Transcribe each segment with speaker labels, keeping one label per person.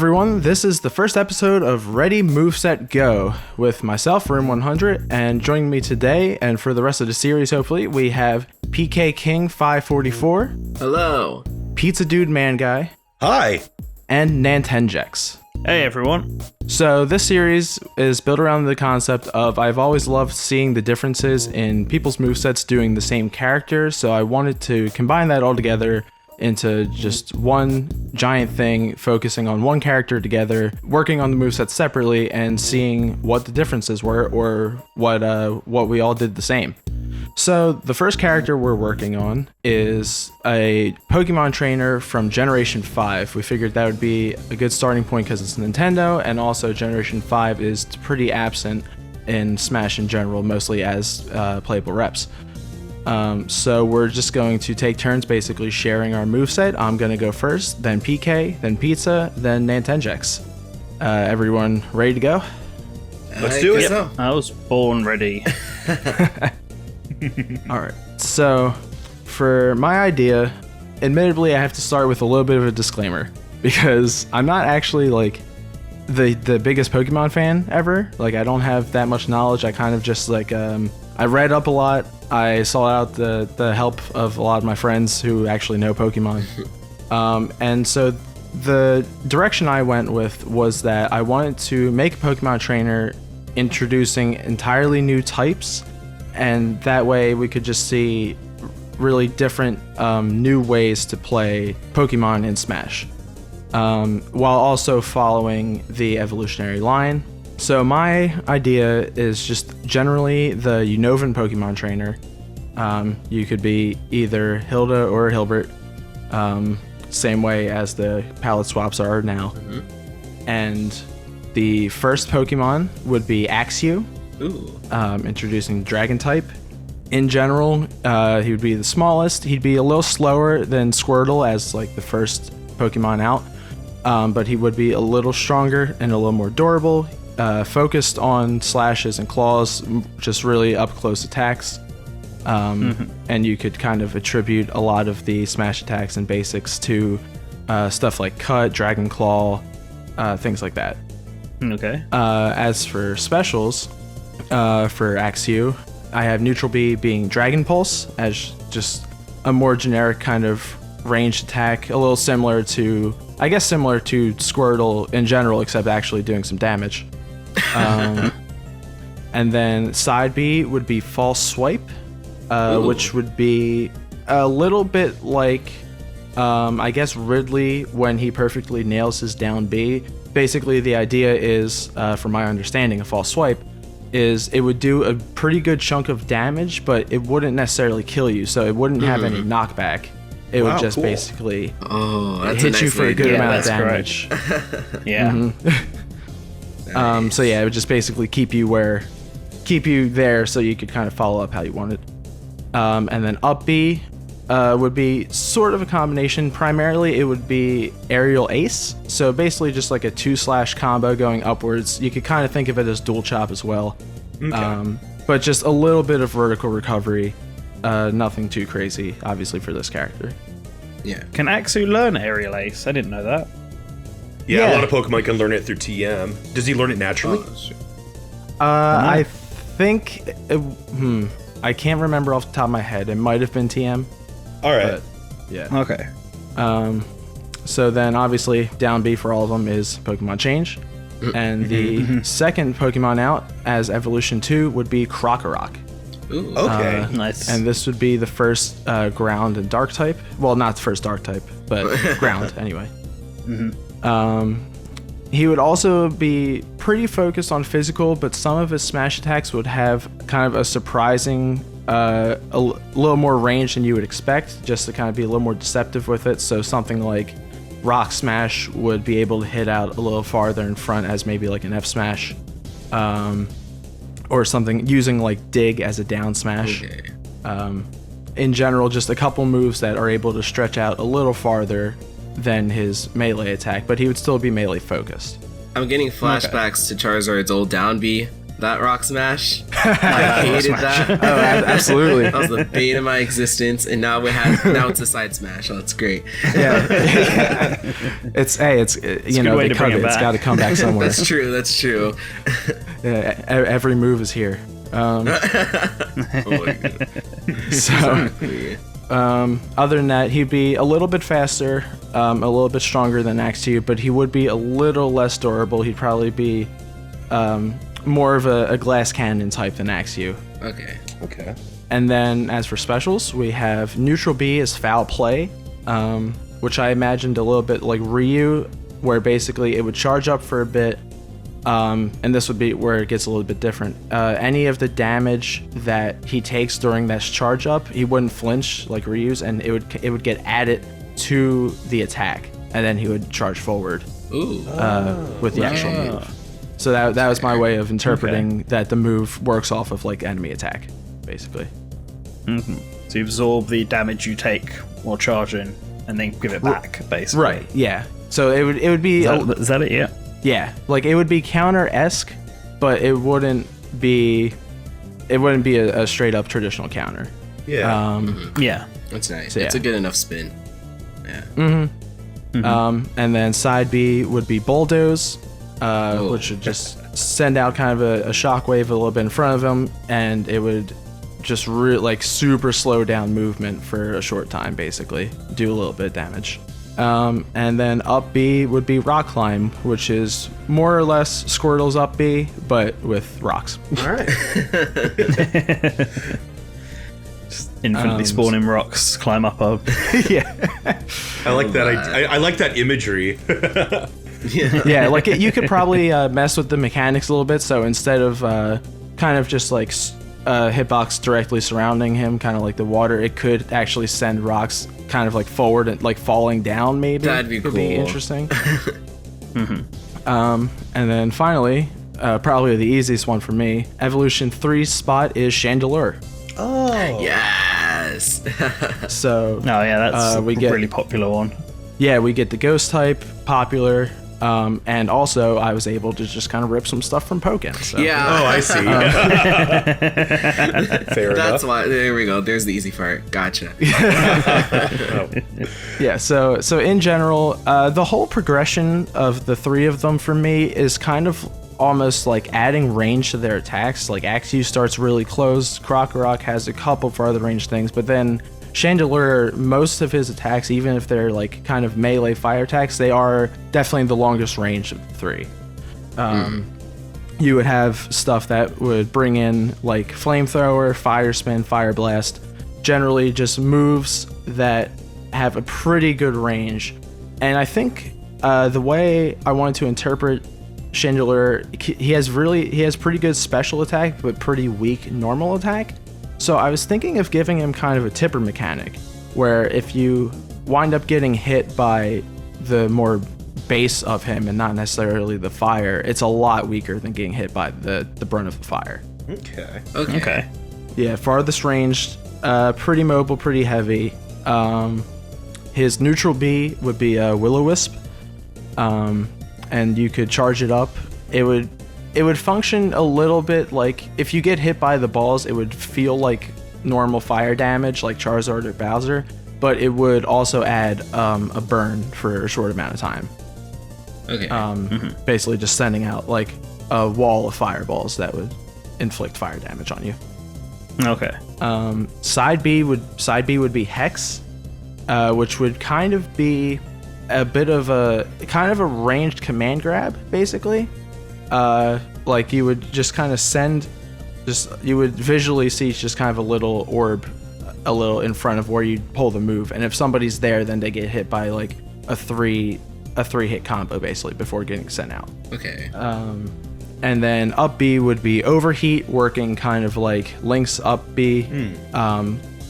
Speaker 1: everyone, this is the first episode of Ready, Moveset, Go with myself, Room100, and joining me today, and for the rest of the series hopefully, we have PK King 544.
Speaker 2: Hello.
Speaker 1: PizzaDudeManGuy.
Speaker 3: Hi.
Speaker 1: And NantenJex.
Speaker 4: Hey everyone.
Speaker 1: So this series is built around the concept of I've always loved seeing the differences in people's movesets doing the same character, so I wanted to combine that all together into just one giant thing, focusing on one character together, working on the moveset separately, and seeing what the differences were or what we all did the same. So the first character we're working on is a Pokemon trainer from Generation 5. We figured that would be a good starting point because it's Nintendo, and also Generation 5 is pretty absent in Smash in general, mostly as playable reps. So we're just going to take turns basically sharing our moveset. I'm going to go first, then PK, then Pizza, then NantenJex. Everyone ready to go?
Speaker 3: Let's do it.
Speaker 2: So.
Speaker 4: I was born ready.
Speaker 1: Alright, so for my idea, admittedly I have to start with a little bit of a disclaimer, because I'm not actually like the biggest Pokemon fan ever. Like, I don't have that much knowledge. I kind of just like I read up a lot. I sought out the help of a lot of my friends who actually know Pokemon. And so the direction I went with was that I wanted to make a Pokemon trainer introducing entirely new types, and that way we could just see really different new ways to play Pokemon in Smash, while also following the evolutionary line. So my idea is just generally the UNOVAN Pokemon trainer. You could be either Hilda or Hilbert, same way as the palette swaps are now. Mm-hmm. And the first Pokemon would be Axew, introducing Dragon type. In general, he would be the smallest. He'd be a little slower than Squirtle as like the first Pokemon out, but he would be a little stronger and a little more durable. Focused on slashes and claws, just really up close attacks. And you could kind of attribute a lot of the Smash attacks and basics to stuff like Cut, Dragon Claw, things like that.
Speaker 4: Okay.
Speaker 1: As for specials, for Axew, I have Neutral B being Dragon Pulse as just a more generic kind of ranged attack, a little similar to Squirtle in general, except actually doing some damage. And then side B would be False Swipe, which would be a little bit like, I guess, Ridley when he perfectly nails his down B. Basically, the idea is, from my understanding of False Swipe, is it would do a pretty good chunk of damage, but it wouldn't necessarily kill you, so it wouldn't have any knockback. It would just basically hit you for a good amount of damage.
Speaker 4: Yeah.
Speaker 1: Mm-hmm. Nice. So yeah, it would just basically keep you there so you could kind of follow up how you wanted. And then up B would be sort of a combination. Primarily it would be Aerial Ace, so basically just like a 2/ combo going upwards. You could kind of think of it as dual chop as well. Okay. But just a little bit of vertical recovery, nothing too crazy obviously for this character.
Speaker 2: Yeah.
Speaker 4: Can Axew learn Aerial Ace? I didn't know that.
Speaker 3: Yeah, a lot of Pokemon can learn it through TM. Does he learn it naturally?
Speaker 1: I think I can't remember off the top of my head. It might have been TM.
Speaker 3: All right.
Speaker 1: But, yeah.
Speaker 4: Okay.
Speaker 1: So then obviously down B for all of them is Pokemon Change. And the second Pokemon out as Evolution 2 would be Krokorok.
Speaker 2: Ooh.
Speaker 3: Okay.
Speaker 4: Nice.
Speaker 1: And this would be the first ground and dark type. Well, not the first dark type, but ground anyway. He would also be pretty focused on physical, but some of his Smash attacks would have kind of a surprising, a little more range than you would expect, just to kind of be a little more deceptive with it. So something like Rock Smash would be able to hit out a little farther in front as maybe like an F Smash, or something using like Dig as a down smash. Okay. In general, just a couple moves that are able to stretch out a little farther than his melee attack, but he would still be melee focused.
Speaker 2: I'm getting flashbacks to Charizard's old down B That rock smash. I hated that.
Speaker 1: Oh, absolutely.
Speaker 2: That was the bane of my existence, and now it's a side smash. Oh, that's great.
Speaker 1: Yeah. It's you know,
Speaker 4: way
Speaker 1: they
Speaker 4: to
Speaker 1: cut
Speaker 4: bring
Speaker 1: it.
Speaker 4: it
Speaker 1: It's
Speaker 4: back.
Speaker 1: got to come back somewhere.
Speaker 2: That's true. That's true.
Speaker 1: Yeah, every move is here.
Speaker 2: Oh my God.
Speaker 1: So,
Speaker 2: Exactly.
Speaker 1: other than that, he'd be a little bit faster, a little bit stronger than Axew, but he would be a little less durable. He'd probably be more of a glass cannon type than Axew.
Speaker 2: Okay.
Speaker 3: Okay.
Speaker 1: And then as for specials, we have neutral B is foul play, which I imagined a little bit like Ryu, where basically it would charge up for a bit, and this would be where it gets a little bit different. Any of the damage that he takes during that charge up, he wouldn't flinch like Ryu's, and it would get added to the attack, and then he would charge forward
Speaker 2: Ooh.
Speaker 1: with the actual move. So that was my way of interpreting that the move works off of like enemy attack, basically.
Speaker 4: So you absorb the damage you take while charging, and then give it back, basically.
Speaker 1: Right. Yeah. So it would be
Speaker 4: Is that it? Yeah.
Speaker 1: yeah, like it would be counter-esque, but it wouldn't be a straight up traditional counter.
Speaker 3: Yeah.
Speaker 4: Yeah.
Speaker 2: That's nice.
Speaker 1: So,
Speaker 2: It's
Speaker 1: yeah.
Speaker 2: a good enough spin. Yeah.
Speaker 1: And then side B would be bulldoze, which would just send out kind of a shockwave a little bit in front of him, and it would just like super slow down movement for a short time, basically do a little bit of damage. And then up B would be rock climb, which is more or less Squirtle's up B, but with rocks.
Speaker 3: All right.
Speaker 4: Infinitely spawning rocks, climb up.
Speaker 1: Yeah.
Speaker 3: I like that. I like that imagery.
Speaker 1: Yeah, like you could probably mess with the mechanics a little bit. So instead of kind of just like hitbox directly surrounding him, kind of like the water, it could actually send rocks kind of like forward and like falling down. Maybe
Speaker 2: That'd be
Speaker 1: could
Speaker 2: cool.
Speaker 1: be interesting. And then finally, probably the easiest one for me, Evolution 3 spot is Chandelure.
Speaker 3: Oh.
Speaker 2: Yes.
Speaker 1: So
Speaker 4: Oh yeah, that's
Speaker 1: we
Speaker 4: a
Speaker 1: get-
Speaker 4: really popular one.
Speaker 1: yeah, we get the ghost type, popular, and also I was able to just kind of rip some stuff from Pokken. So.
Speaker 2: Yeah.
Speaker 3: Oh, I see. Fair
Speaker 2: That's
Speaker 3: enough.
Speaker 2: why. There we go. There's the easy part. Gotcha.
Speaker 1: Yeah, so in general, the whole progression of the three of them for me is kind of almost like adding range to their attacks. Like Axew starts really close, Krokorok has a couple farther range things, but then Chandelure, most of his attacks, even if they're like kind of melee fire attacks, they are definitely the longest range of the three. You would have stuff that would bring in like flamethrower, fire spin, fire blast, generally just moves that have a pretty good range. And I think the way I wanted to interpret Chandelure, he has pretty good special attack, but pretty weak normal attack. So I was thinking of giving him kind of a tipper mechanic, where if you wind up getting hit by the more base of him and not necessarily the fire, it's a lot weaker than getting hit by the brunt of the fire.
Speaker 3: Okay.
Speaker 4: Okay.
Speaker 1: Yeah, farthest ranged, pretty mobile, pretty heavy. His neutral B would be a Will-O-Wisp, and you could charge it up. It would function a little bit like if you get hit by the balls, it would feel like normal fire damage, like Charizard or Bowser, but it would also add a burn for a short amount of time.
Speaker 2: Okay.
Speaker 1: Basically, just sending out like a wall of fireballs that would inflict fire damage on you.
Speaker 4: Okay.
Speaker 1: Side B would be Hex, which would kind of be a bit of a ranged command grab, basically. Like you would just kind of you would visually see just kind of a little orb, a little in front of where you pull the move, and if somebody's there, then they get hit by like a three hit combo basically before getting sent out.
Speaker 2: Okay.
Speaker 1: And then up B would be Overheat, working kind of like Link's up B,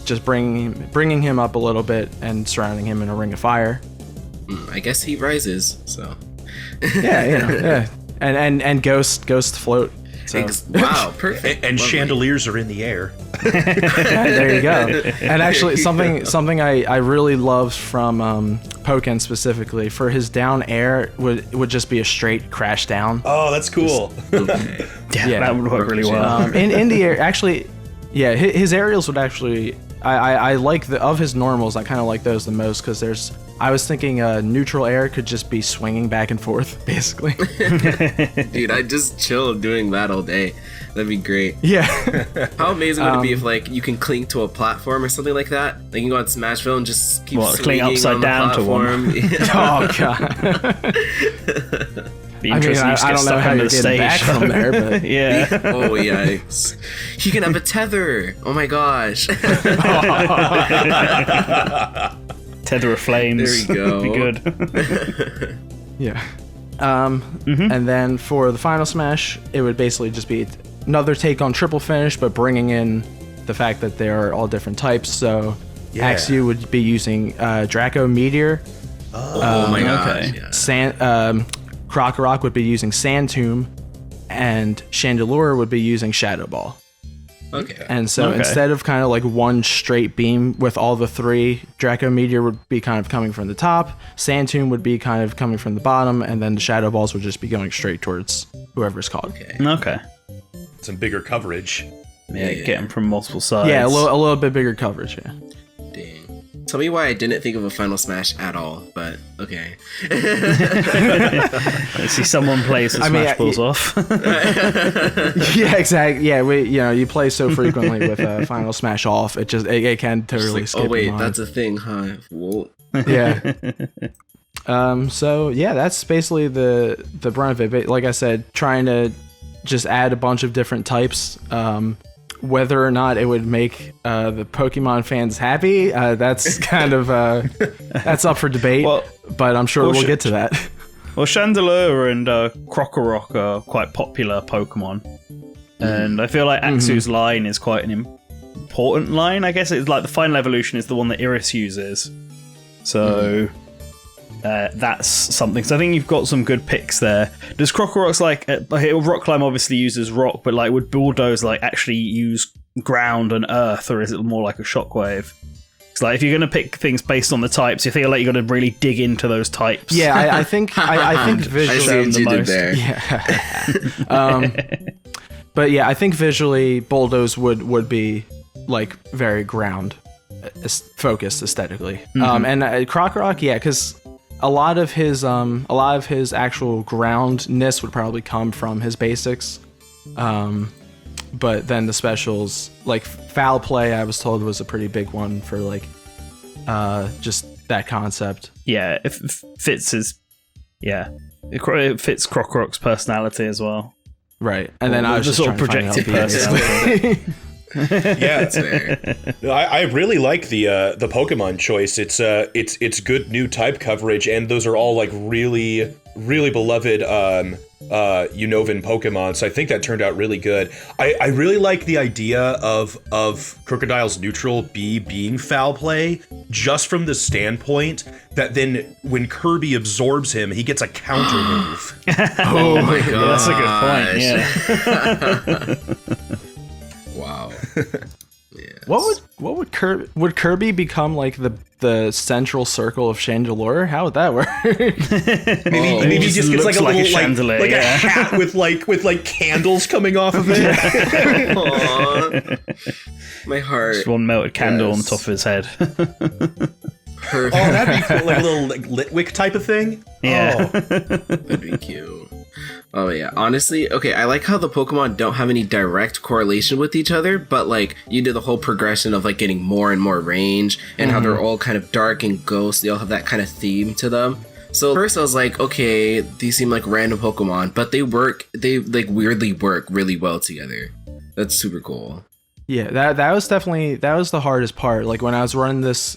Speaker 1: just bringing him up a little bit and surrounding him in a ring of fire.
Speaker 2: I guess he rises. So.
Speaker 1: Yeah, yeah. And ghost float. So
Speaker 2: Wow, perfect.
Speaker 3: And
Speaker 2: Lovely.
Speaker 3: chandeliers are in the air.
Speaker 1: there you go. And actually, something I really love from Pokken specifically, for his down air would just be a straight crash down.
Speaker 3: Oh, that's cool.
Speaker 2: Okay.
Speaker 4: Yeah, that would work really well.
Speaker 1: In the air, actually, yeah, his aerials would actually. I like of his normals. I kind of like those the most because I was thinking neutral air could just be swinging back and forth, basically.
Speaker 2: Dude, I'd just chill doing that all day. That'd be great.
Speaker 1: Yeah.
Speaker 2: How amazing would it be if like you can cling to a platform or something like that? Like you can go on Smashville and just keep swinging
Speaker 4: upside
Speaker 2: on the
Speaker 4: down to one.
Speaker 2: platform.
Speaker 1: Oh god.
Speaker 4: Be interesting.
Speaker 1: I don't know how you're getting back from there, but
Speaker 4: yeah.
Speaker 2: Oh yeah. He can have a tether. Oh my gosh.
Speaker 4: Tether of flames.
Speaker 2: There you go.
Speaker 4: Be good.
Speaker 1: yeah. And then for the final smash, it would basically just be another take on triple finish, but bringing in the fact that they are all different types. So Axew would be using Draco Meteor.
Speaker 2: Oh my gosh.
Speaker 4: okay.
Speaker 2: Yeah.
Speaker 1: Krokorok would be using Sand Tomb, and Chandelure would be using Shadow Ball.
Speaker 2: Okay.
Speaker 1: And so instead of kind of like one straight beam with all the three, Draco Meteor would be kind of coming from the top, Sand Tomb would be kind of coming from the bottom, and then the Shadow Balls would just be going straight towards whoever's caught.
Speaker 4: Okay.
Speaker 3: Some bigger coverage.
Speaker 4: Yeah, get them from multiple sides.
Speaker 1: Yeah, a little bit bigger coverage, yeah.
Speaker 2: Dang. Tell me why I didn't think of a final smash at all, but okay.
Speaker 4: Let's see someone plays the Smash Balls off.
Speaker 1: Yeah, exactly. Yeah, you play so frequently with Final Smash off, it can totally skip.
Speaker 2: Oh wait,
Speaker 1: your mind.
Speaker 2: that's a thing, huh? Whoa.
Speaker 1: Yeah. So yeah, that's basically the brunt of it. But like I said, trying to just add a bunch of different types. Whether or not it would make the Pokemon fans happy, that's kind of that's up for debate. But I'm sure we'll get to that.
Speaker 4: Well, Chandelure and Krokorok are quite popular Pokemon, and I feel like Axew's line is quite an important line. I guess it's like the final evolution is the one that Iris uses, so that's something. So I think you've got some good picks there. Does Krokorok's Rock Climb obviously uses rock, but like would Bulldoze like actually use ground and earth, or is it more like a shockwave? It's like if you're going to pick things based on the types, you feel like you're going to really dig into those types.
Speaker 1: Yeah, I think visually
Speaker 2: I see what you did there.
Speaker 1: Yeah. But yeah, I think visually Bulldoze would be like very ground focused aesthetically. And Krokorok, yeah, because a lot of his actual groundness would probably come from his basics. But then the specials, like Foul Play, I was told was a pretty big one for like just that concept.
Speaker 4: Yeah, it fits it fits Krokorok's personality as well.
Speaker 1: Right. And then I was just
Speaker 4: sort of projected personality.
Speaker 3: Yeah, that's fair. No, I really like the Pokemon choice. It's good new type coverage, and those are all like really beloved UNOVAN Pokemon. So I think that turned out really good. I really like the idea of Crocodile's neutral being Foul Play, just from the standpoint that then when Kirby absorbs him, he gets a counter move.
Speaker 2: Oh my god,
Speaker 4: that's a good point. Yeah.
Speaker 2: Wow. Yes.
Speaker 1: What would Kirby become like the central circle of Chandelure? How would that work?
Speaker 3: maybe he just gets like a little
Speaker 4: chandelier,
Speaker 3: like a hat with like candles coming off of it.
Speaker 2: Aww. My heart.
Speaker 4: Just one melted candle on top of his head.
Speaker 2: Perfect.
Speaker 3: Oh, that'd be cool. Like a little like Litwick type of thing.
Speaker 4: Yeah.
Speaker 3: Oh.
Speaker 2: That'd be cute. Oh yeah, honestly, okay, I like how the Pokemon don't have any direct correlation with each other, but like you did the whole progression of like getting more and more range, and how they're all kind of dark and ghost. They all have that kind of theme to them. So first I was like, okay, these seem like random Pokemon, but they like weirdly work really well together. That's super cool.
Speaker 1: Yeah, that was the hardest part. Like when I was running this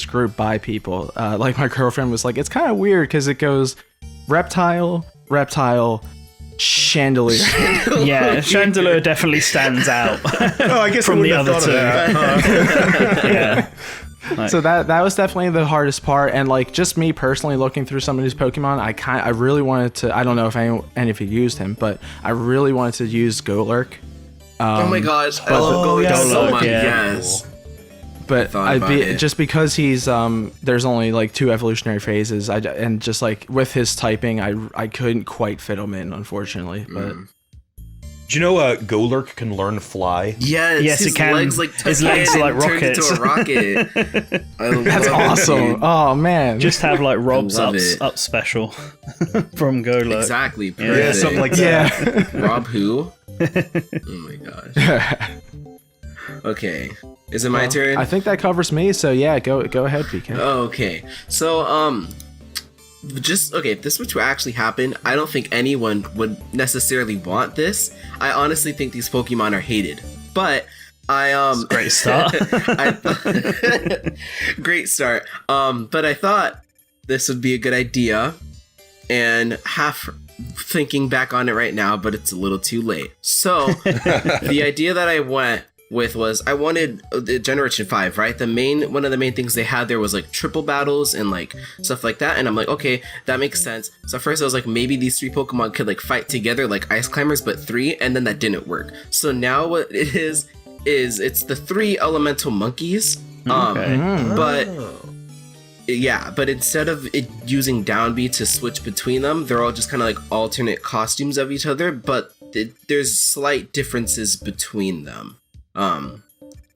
Speaker 1: group by people, like my girlfriend was like, it's kind of weird because it goes reptile, Chandelure.
Speaker 4: Yeah, Chandelure definitely stands out.
Speaker 3: Oh, I guess
Speaker 4: from the other two.
Speaker 3: Yeah.
Speaker 4: Like,
Speaker 1: so that was definitely the hardest part, and like just me personally looking through some of these Pokemon, I really wanted to. I don't know if any of you used him, but I really wanted to use Golurk.
Speaker 2: Oh my gosh, I love Golurk so much. Yes.
Speaker 1: But just because he's there's only like 2 evolutionary phases, and just like with his typing, I couldn't quite fit him in, unfortunately. But
Speaker 3: Do you know Golurk can learn fly?
Speaker 2: Yes,
Speaker 4: it can.
Speaker 2: Legs, like,
Speaker 4: His legs are like
Speaker 2: turn into a rocket.
Speaker 1: That's awesome.
Speaker 2: Dude.
Speaker 1: Oh man.
Speaker 4: Just have like Rob's
Speaker 2: love it.
Speaker 4: up special from Golurk.
Speaker 2: Exactly.
Speaker 3: Yeah,
Speaker 2: Perfect.
Speaker 3: something like that.
Speaker 1: yeah.
Speaker 2: Rob who? Oh my gosh. Okay. Is it my turn?
Speaker 1: I think that covers me. So yeah, go ahead, PK.
Speaker 2: Okay. So if this were to actually happen, I don't think anyone would necessarily want this. I honestly think these Pokemon are hated. But
Speaker 4: Great start.
Speaker 2: Great start. But I thought this would be a good idea, and half thinking back on it right now, but it's a little too late. So the idea that I went with was I wanted the Generation 5, right? One of the main things they had there was like triple battles and like stuff like that, and I'm like, okay, that makes sense. So at first I was like, maybe these 3 Pokemon could like fight together like Ice Climbers, but 3, and then that didn't work. So now what it is it's the 3 elemental monkeys.
Speaker 4: Okay.
Speaker 2: But yeah, but instead of it using Down B to switch between them, they're all just kind of like alternate costumes of each other, but there's slight differences between them. And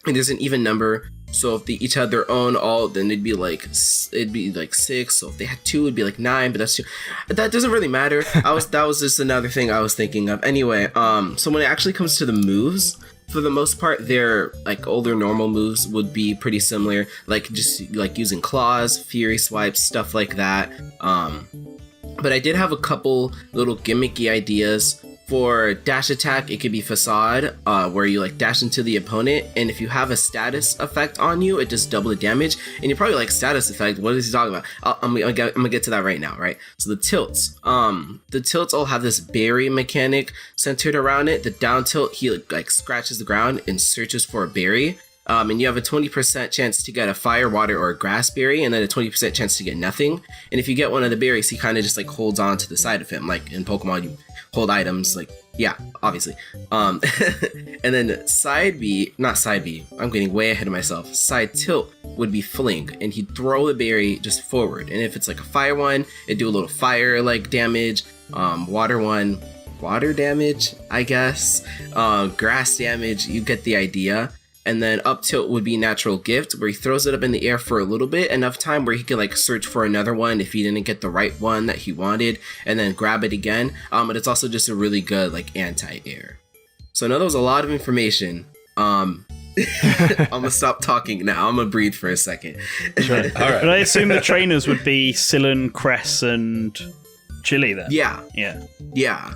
Speaker 2: there's an even number, so if they each had their own then it'd be like 6. So if they had 2, it'd be like 9, but that's 2. That doesn't really matter. That was just another thing I was thinking of. Anyway, so when it actually comes to the moves, for the most part, their like older normal moves would be pretty similar, like just like using claws, fury swipes, stuff like that. But I did have a couple little gimmicky ideas. For dash attack, it could be facade, where you like dash into the opponent, and if you have a status effect on you, it does double the damage. And you're probably like, status effect, what is he talking about? I'm gonna get to that right now, right? So the tilts all have this berry mechanic centered around it. The down tilt, he like scratches the ground and searches for a berry. And you have a 20% chance to get a fire, water, or a grass berry, and then a 20% chance to get nothing. And if you get one of the berries, he kind of just like holds on to the side of him. Like in Pokemon, you hold items, like, yeah, obviously. And then side B, I'm getting way ahead of myself. Side tilt would be fling, and he'd throw the berry just forward. And if it's like a fire one, it'd do a little fire like damage. Water one, water damage, I guess. Grass damage, you get the idea. And then up tilt would be natural gift, where he throws it up in the air for a little bit, enough time where he can like search for another one if he didn't get the right one that he wanted, and then grab it again. But it's also just a really good like anti-air. So I know that was a lot of information. I'm gonna stop talking now. I'm gonna breathe for a second.
Speaker 3: Sure. All right.
Speaker 4: But I assume the trainers would be Syllan, Cress, and Chili then.
Speaker 2: Yeah.
Speaker 4: Yeah.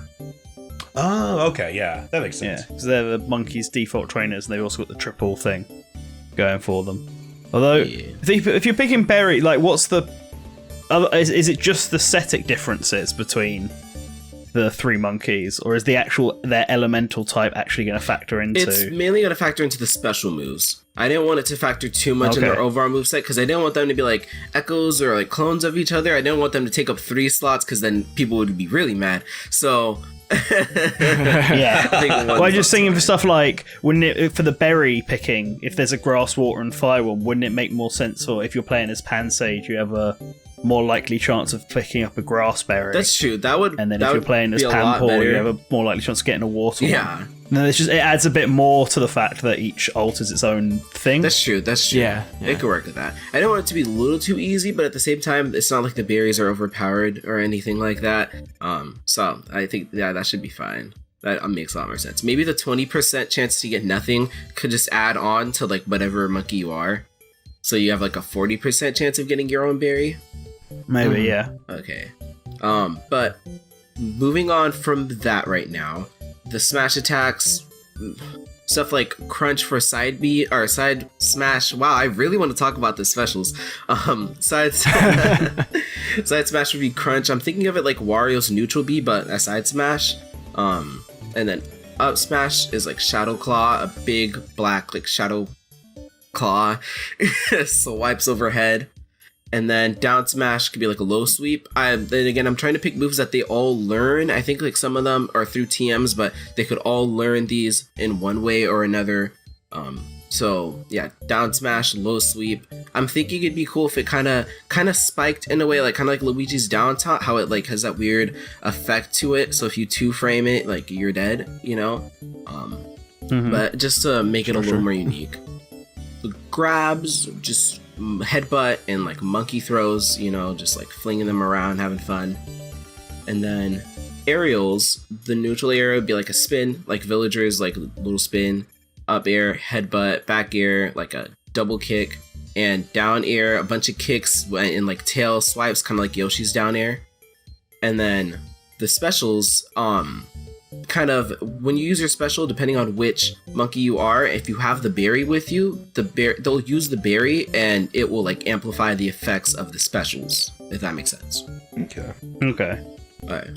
Speaker 3: Oh, okay, yeah, that makes sense.
Speaker 4: Yeah, because they're the monkeys' default trainers, and they've also got the triple thing going for them. Although, if you're picking berry, like, what's the... Is it just the static differences between the 3 monkeys, or is their elemental type actually going to factor into...
Speaker 2: It's mainly going to factor into the special moves. I didn't want it to factor too much in their overall moveset, because I didn't want them to be like echoes or like clones of each other. I didn't want them to take up 3 slots, because then people would be really mad. So...
Speaker 4: Yeah. Well, I'm just thinking for stuff like, for the berry picking, if there's a grass, water, and fire one, wouldn't it make more sense? Or if you're playing as Pansage, you have a more likely chance of picking up a grass berry.
Speaker 2: That's true. That would.
Speaker 4: And then if you're playing as Pampor, you have a more likely chance of getting a water one. And then it adds a bit more to the fact that each alters its own thing.
Speaker 2: That's true. Yeah. It could work with that. I don't want it to be a little too easy, but at the same time, it's not like the berries are overpowered or anything like that. So I think that should be fine. That makes a lot more sense. Maybe the 20% chance to get nothing could just add on to like whatever monkey you are. So you have like a 40% chance of getting your own berry.
Speaker 4: Maybe, yeah.
Speaker 2: Okay. But moving on from that right now, the smash attacks, stuff like crunch for side B or side smash. Wow, I really want to talk about the specials. Side smash would be crunch. I'm thinking of it like Wario's neutral B, but a side smash. And then up smash is like Shadow Claw, a big black like shadow claw swipes overhead. And then down smash could be like a low sweep. Then again, I'm trying to pick moves that they all learn. I think like some of them are through TMs, but they could all learn these in one way or another. So yeah, down smash, low sweep. I'm thinking it'd be cool if it kind of spiked in a way, like kind of like Luigi's down top, how it like has that weird effect to it. So if you 2-frame it, like you're dead, you know. But just to make it a little more unique. The grabs, just headbutt and like monkey throws, you know, just like flinging them around, having fun. And then aerials, the neutral air would be like a spin, like villagers, like little spin, up air, headbutt, back air, like a double kick, and down air, a bunch of kicks and like tail swipes, kind of like Yoshi's down air. And then the specials, kind of when you use your special, depending on which monkey you are, if you have the berry with you, they'll use the berry and it will like amplify the effects of the specials, if that makes sense.
Speaker 3: Okay.
Speaker 2: Alright.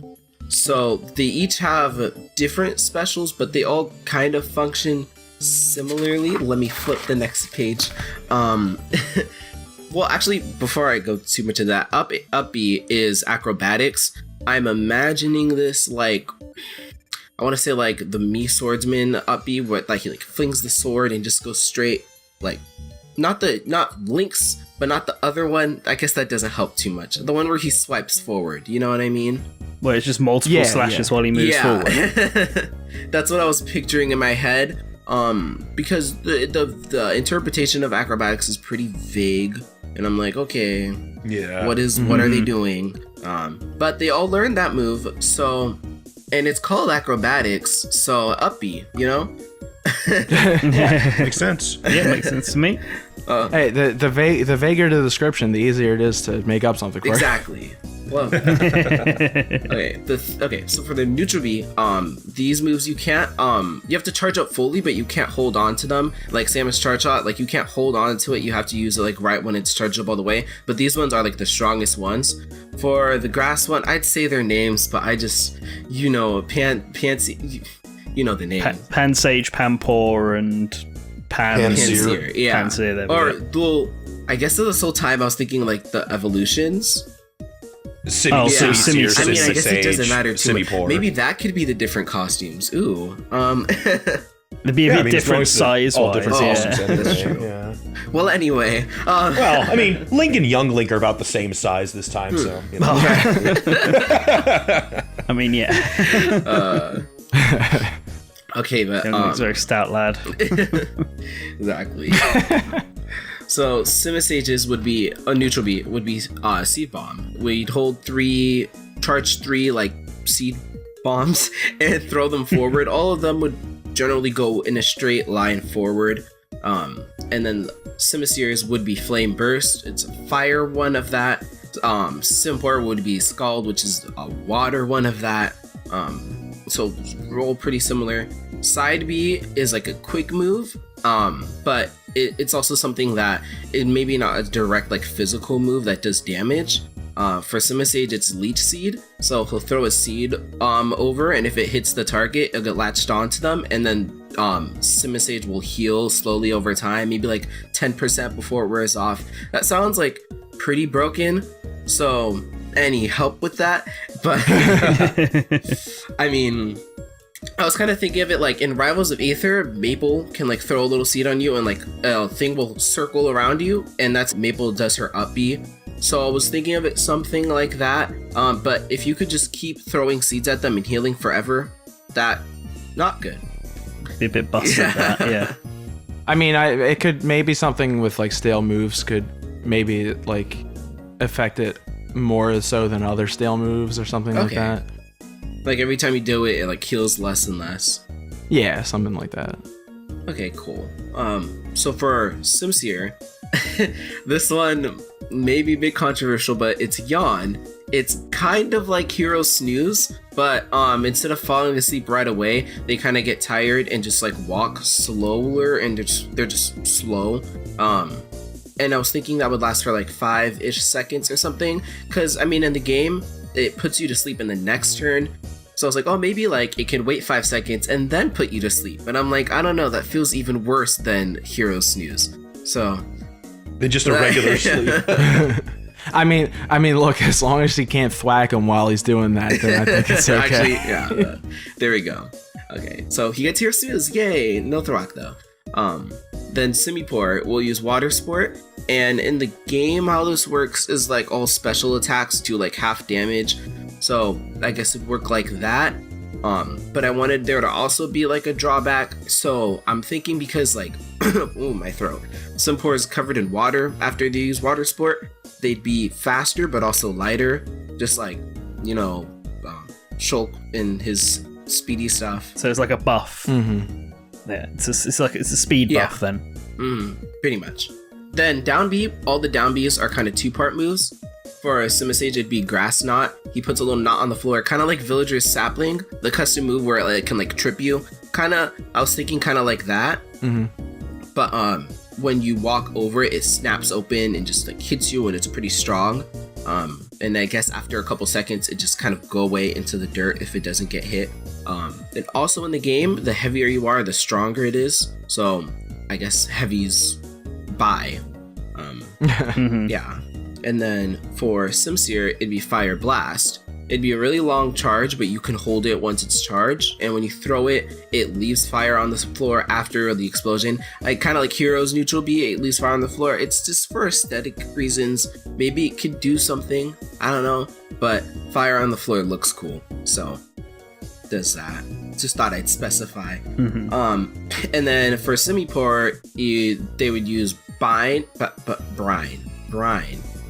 Speaker 2: So they each have different specials, but they all kind of function similarly. Let me flip the next page. Well, actually, before I go too much into that, up B is acrobatics. I'm imagining this like, I want to say like the Mii swordsman up B, where like he like flings the sword and just goes straight, like not Link's, but not the other one. I guess that doesn't help too much. The one where he swipes forward, you know what I mean?
Speaker 4: Well, it's just multiple slashes while he moves forward.
Speaker 2: That's what I was picturing in my head. Because the interpretation of acrobatics is pretty vague, and I'm like, okay, what are they doing? But they all learned that move, so, and it's called acrobatics, so up B, you know?
Speaker 3: Makes sense.
Speaker 4: Yeah, makes sense to me.
Speaker 1: Hey, the vaguer the description, the easier it is to make up something for.
Speaker 2: Exactly. Well, okay. So for the neutral B, these moves you can't, you have to charge up fully, but you can't hold on to them. Like Samus charge shot, like you can't hold on to it. You have to use it like right when it's charged up all the way. But these ones are like the strongest ones. For the grass one, I'd say their names, but I just, you know, Pansy, you know the name.
Speaker 4: Pansage, Pampor, and
Speaker 2: Panseer. Yeah.
Speaker 4: Panseer, there we
Speaker 2: or
Speaker 4: go.
Speaker 2: well, I guess this whole time I was thinking like the evolutions.
Speaker 3: Simi,
Speaker 2: I mean,
Speaker 3: Simi,
Speaker 2: I guess it doesn't matter too much.
Speaker 3: Simi-Por.
Speaker 2: Maybe that could be the different costumes. Ooh.
Speaker 4: They'd be a bit different size-wise.
Speaker 3: All different costumes anyway.
Speaker 2: That's true.
Speaker 3: Yeah.
Speaker 2: Well, anyway.
Speaker 3: Well, I mean, Link and Young Link are about the same size this time, so, you know.
Speaker 4: I mean, yeah.
Speaker 2: Okay, but
Speaker 4: Link's a very stout lad.
Speaker 2: Exactly. So Simisages would be a neutral B, would be seed bomb. We'd hold charge three like seed bombs and throw them forward. All of them would generally go in a straight line forward. And then Simisears would be flame burst. It's a fire one of that. Simpor would be scald, which is a water one of that. So roll pretty similar. Side B is like a quick move, but it's also something that it maybe not a direct like physical move that does damage. For Simisage, it's leech seed, so he'll throw a seed over, and if it hits the target, it'll get latched onto them, and then Simisage will heal slowly over time, maybe like 10% before it wears off. That sounds like pretty broken, so any help with that? But I mean, I was kind of thinking of it like in Rivals of Aether, Maple can like throw a little seed on you and like a thing will circle around you, and that's Maple does her up B. So I was thinking of it something like that. But if you could just keep throwing seeds at them and healing forever, that not good.
Speaker 4: Be a bit busted, that, yeah.
Speaker 1: I mean, it could maybe something with like stale moves could maybe like affect it more so than other stale moves or something like that.
Speaker 2: Like every time you do it, it like heals less and less.
Speaker 1: Yeah, something like that.
Speaker 2: Okay, cool. So for Simseer, this one may be a bit controversial, but it's Yawn. It's kind of like Hero Snooze, but instead of falling asleep right away, they kind of get tired and just like walk slower, and they're just slow. And I was thinking that would last for like 5-ish seconds or something, because I mean in the game it puts you to sleep in the next turn. So I was like, oh, maybe like it can wait 5 seconds and then put you to sleep. And I'm like, I don't know, that feels even worse than Hero Snooze. So
Speaker 3: Than just a regular sleep.
Speaker 1: I mean, look, as long as he can't thwack him while he's doing that, then I think it's okay.
Speaker 2: Actually, yeah, there we go. Okay, so he gets Hero Snooze, yay, no thwack though. Then Simipour will use Water Sport. And in the game, how this works is like all special attacks do like half damage. So I guess it'd work like that. But I wanted there to also be like a drawback. So I'm thinking because like, ooh, my throat. Simipour is covered in water after they use Water Sport. They'd be faster, but also lighter. Just like, you know, Shulk in his speedy stuff.
Speaker 4: So it's like a buff.
Speaker 1: Mm-hmm.
Speaker 4: Yeah, it's a speed buff then.
Speaker 2: Pretty much. Then down B, all the down Bs are kind of 2-part moves. For a Simisage, it'd be Grass Knot. He puts a little knot on the floor, kind of like Villager's Sapling, the custom move where it like, can like trip you. I was thinking kind of like that.
Speaker 1: Mm-hmm.
Speaker 2: But when you walk over it, it snaps open and just like hits you, and it's pretty strong. And I guess after a couple seconds, it just kind of go away into the dirt if it doesn't get hit. And also in the game, the heavier you are, the stronger it is. So I guess heavy's buy. Yeah. And then for Simsear, it'd be Fire Blast. It'd be a really long charge, but you can hold it once it's charged. And when you throw it, it leaves fire on the floor after the explosion. Like kind of like Hero's Neutral B, it leaves fire on the floor. It's just for aesthetic reasons. Maybe it could do something. I don't know. But fire on the floor looks cool. So does that. Just thought I'd specify. And then for Simipour, they would use Brine.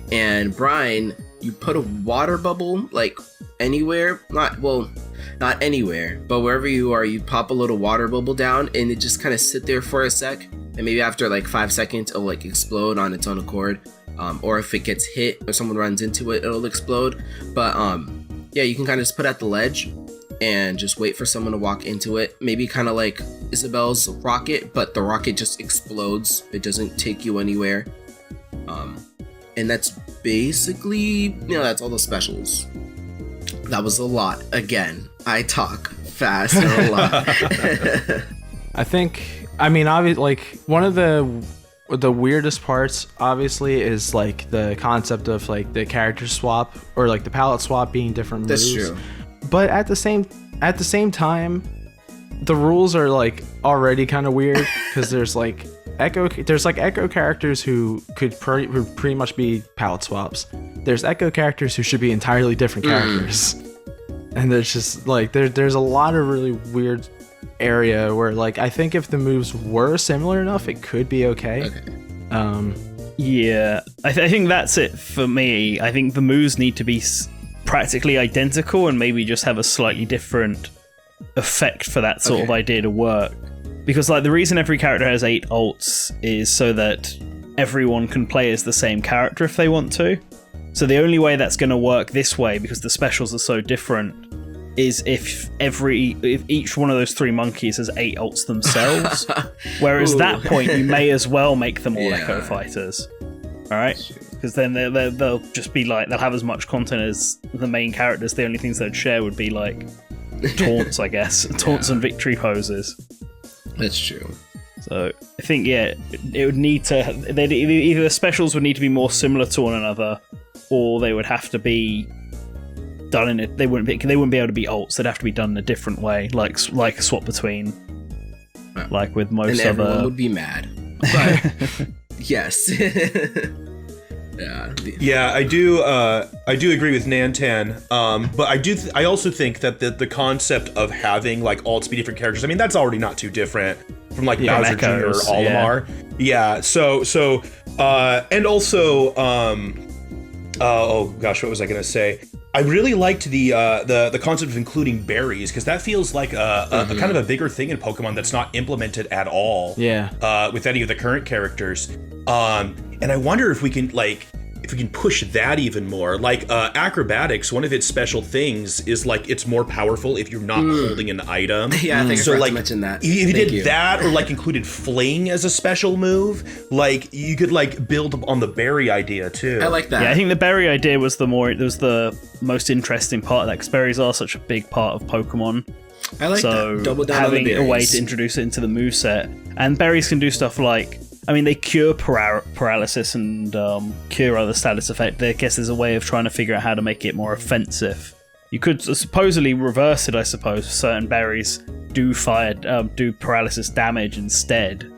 Speaker 2: And Brine, you put a water bubble like anywhere, not anywhere, but wherever you are, you pop a little water bubble down and it just kind of sit there for a sec, and maybe after like 5 seconds it'll like explode on its own accord, or if it gets hit or someone runs into it, it'll explode. But yeah, you can kind of just put at the ledge and just wait for someone to walk into it, maybe kind of like Isabel's rocket, but the rocket just explodes, it doesn't take you anywhere. And that's basically, that's all the specials. That was a lot. Again, I talk fast and a lot.
Speaker 1: Obviously, like, one of the weirdest parts, obviously, is like the concept of like the character swap or like the palette swap being different moves.
Speaker 2: That's true.
Speaker 1: But at the same time, the rules are like already kind of weird because there's like Echo characters who could pretty much be palette swaps. There's Echo characters who should be entirely different characters. And there's just like there's a lot of really weird area where like I think if the moves were similar enough, it could be okay.
Speaker 4: Yeah, I think that's it for me. I think the moves need to be practically identical and maybe just have a slightly different effect for that sort of idea to work. Because like the reason every character has 8 ults is so that everyone can play as the same character if they want to. So the only way that's going to work this way, because the specials are so different, is if each one of those 3 monkeys has 8 ults themselves. Whereas at that point, you may as well make them all Echo fighters. All right, because then they'll just be like, they'll have as much content as the main characters. The only things they'd share would be like taunts, I guess, taunts and victory poses.
Speaker 2: That's true.
Speaker 4: So I think it would need to. Either the specials would need to be more similar to one another, or they would have to be done in it. They wouldn't be able to be ults. They'd have to be done in a different way, like a swap between, like with most
Speaker 2: and
Speaker 4: other.
Speaker 2: Everyone would be mad. But yes.
Speaker 3: Yeah, I do agree with Nanten, but I also think that the concept of having like ults be different characters, I mean, that's already not too different from like Bowser Jr. or Olimar. Yeah, so and also oh gosh, what was I gonna say? I really liked the concept of including berries, because that feels like a kind of a bigger thing in Pokemon that's not implemented at all.
Speaker 1: Yeah.
Speaker 3: With any of the current characters. And I wonder if we can push that even more. Like acrobatics, one of its special things is like it's more powerful if you're not holding an item.
Speaker 2: Yeah, I think
Speaker 3: so
Speaker 2: I forgot
Speaker 3: like
Speaker 2: to mention that.
Speaker 3: If you did that, or like included fling as a special move, like you could like build on the berry idea too.
Speaker 2: I like that.
Speaker 4: Yeah, I think the berry idea was the most interesting part of that, because berries are such a big part of Pokemon.
Speaker 2: I like that. Double down on the berries.
Speaker 4: Having a way to introduce it into the moveset. And berries can do stuff like, I mean, they cure paralysis and cure other status effect. I guess there's a way of trying to figure out how to make it more offensive. You could supposedly reverse it, I suppose. Certain berries do paralysis damage instead.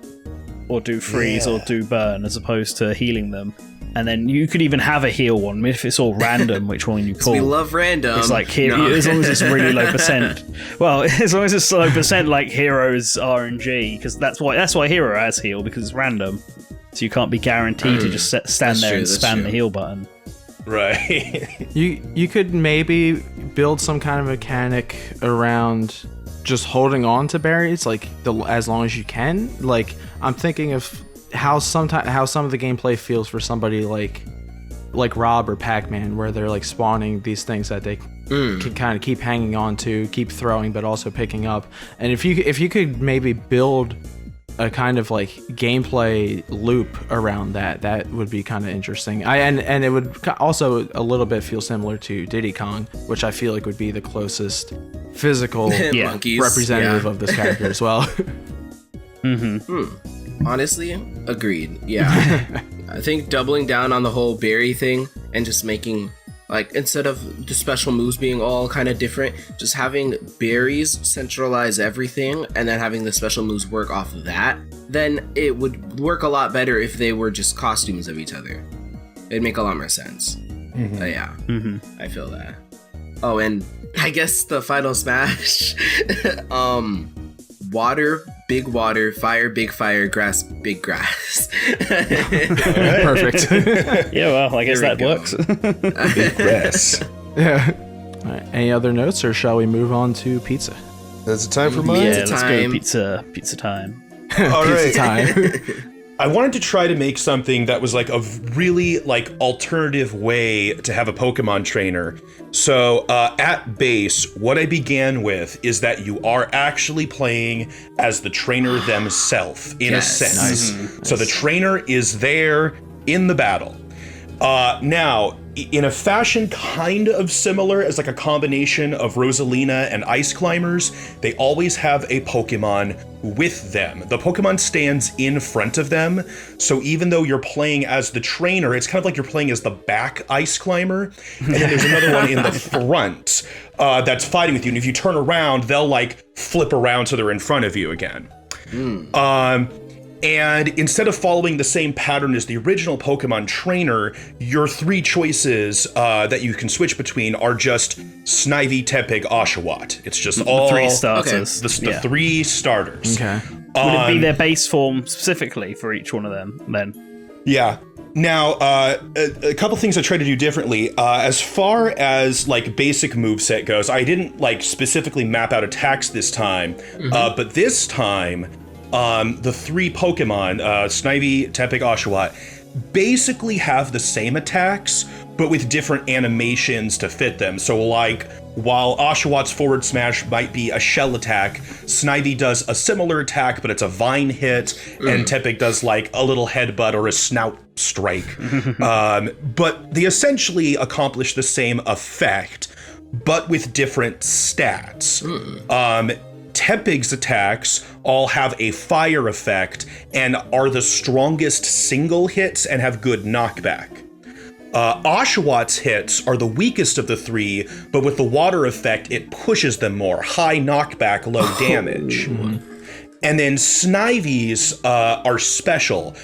Speaker 4: or do freeze or do burn as opposed to healing them. And then you could even have a heal one. I mean, if it's all random, which one you pull.
Speaker 2: We love random.
Speaker 4: It's like as long as it's really low percent. Well, as long as it's low percent, like Hero's RNG, because that's why Hero has heal, because it's random. So you can't be guaranteed to just stand there and spam the heal button.
Speaker 3: Right.
Speaker 1: You could maybe build some kind of mechanic around just holding on to berries, like as long as you can. Like, I'm thinking of how some of the gameplay feels for somebody like Rob or Pac-Man, where they're like spawning these things that they can kind of keep hanging on to, keep throwing, but also picking up. And if you could maybe build a kind of like gameplay loop around that would be kind of interesting. And it would also a little bit feel similar to Diddy Kong, which I feel like would be the closest physical representative of this character as well.
Speaker 2: Honestly, agreed. Yeah. I think doubling down on the whole berry thing and just making, like, instead of the special moves being all kind of different, just having berries centralize everything and then having the special moves work off of that, then it would work a lot better if they were just costumes of each other. It'd make a lot more sense. Yeah, I feel that. Oh, and I guess the final smash, water, big water, fire, big fire, grass, big grass.
Speaker 1: Perfect.
Speaker 4: Yeah, well, I guess that works.
Speaker 3: Big grass.
Speaker 1: Yeah. All right, any other notes, or shall we move on to pizza?
Speaker 3: That's the time for mine.
Speaker 4: Yeah, let's go pizza time.
Speaker 3: All right.
Speaker 1: Time.
Speaker 3: I wanted to try to make something that was like a really like alternative way to have a Pokemon trainer. So at base, what I began with is that you are actually playing as the trainer themselves in a sense.
Speaker 1: Nice.
Speaker 3: So the trainer is there in the battle. Now, in a fashion kind of similar as like a combination of Rosalina and Ice Climbers, they always have a Pokemon with them. The Pokemon stands in front of them, so even though you're playing as the trainer, it's kind of like you're playing as the back Ice Climber, and then there's another one in the front that's fighting with you, and if you turn around, they'll like flip around so they're in front of you again. And instead of following the same pattern as the original Pokemon trainer, your three choices that you can switch between are just Snivy, Tepig, Oshawott. It's just all
Speaker 4: three starters.
Speaker 3: The three starters.
Speaker 1: Okay.
Speaker 4: Would it be their base form specifically for each one of them then?
Speaker 3: Yeah. Now, a couple things I tried to do differently. As far as like basic moveset goes, I didn't like specifically map out attacks this time, but this time, the three Pokemon, Snivy, Tepig, Oshawott, basically have the same attacks, but with different animations to fit them. So like, while Oshawott's forward smash might be a shell attack, Snivy does a similar attack, but it's a vine hit, and Tepig does like a little headbutt or a snout strike. But they essentially accomplish the same effect, but with different stats. Tepig's attacks all have a fire effect and are the strongest single hits and have good knockback. Oshawott's hits are the weakest of the three, but with the water effect, it pushes them more. High knockback, low damage. And then Snivy's are special.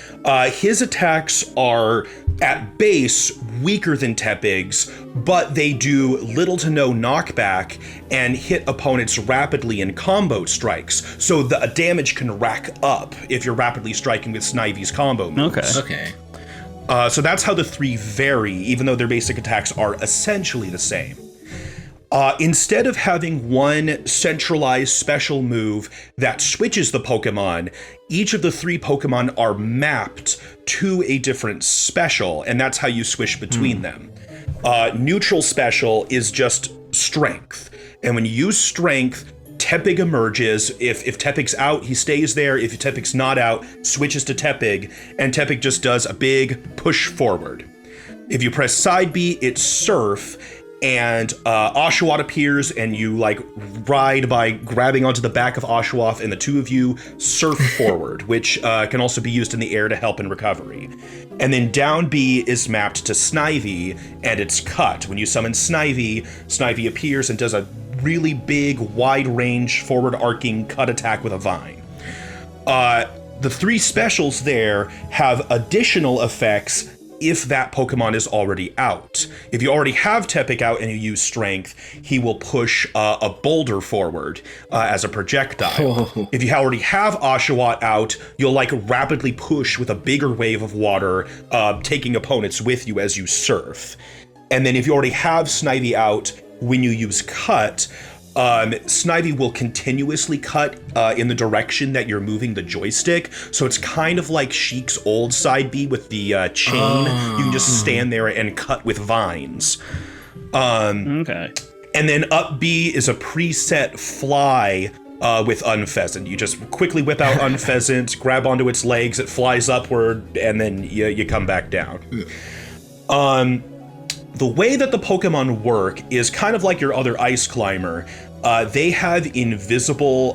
Speaker 3: His attacks are, at base, weaker than Tepig's, but they do little to no knockback and hit opponents rapidly in combo strikes. So the damage can rack up if you're rapidly striking with Snivy's combo moves.
Speaker 2: Okay.
Speaker 3: So that's how the three vary, even though their basic attacks are essentially the same. Instead of having one centralized special move that switches the Pokemon, each of the three Pokemon are mapped to a different special, and that's how you switch between them. Neutral special is just strength, and when you use strength, Tepig emerges. If Tepig's out, he stays there. If Tepig's not out, switches to Tepig, and Tepig just does a big push forward. If you press side B, it's Surf, and Oshawott appears, and you like ride by grabbing onto the back of Oshawott, and the two of you surf forward, which can also be used in the air to help in recovery. And then down B is mapped to Snivy, and it's cut. When you summon Snivy, Snivy appears and does a really big, wide range, forward arcing cut attack with a vine. The 3 specials there have additional effects if that Pokemon is already out. If you already have Tepig out and you use Strength, he will push a boulder forward as a projectile.
Speaker 2: Oh.
Speaker 3: If you already have Oshawott out, you'll like rapidly push with a bigger wave of water, taking opponents with you as you surf. And then if you already have Snivy out, when you use Cut, Snivy will continuously cut in the direction that you're moving the joystick. So it's kind of like Sheik's old side B with the chain. You can just stand there and cut with vines.
Speaker 4: Okay.
Speaker 3: And then up B is a preset fly with Unpheasant. You just quickly whip out Unpheasant, grab onto its legs, it flies upward, and then you come back down. The way that the Pokemon work is kind of like your other Ice Climber. They have invisible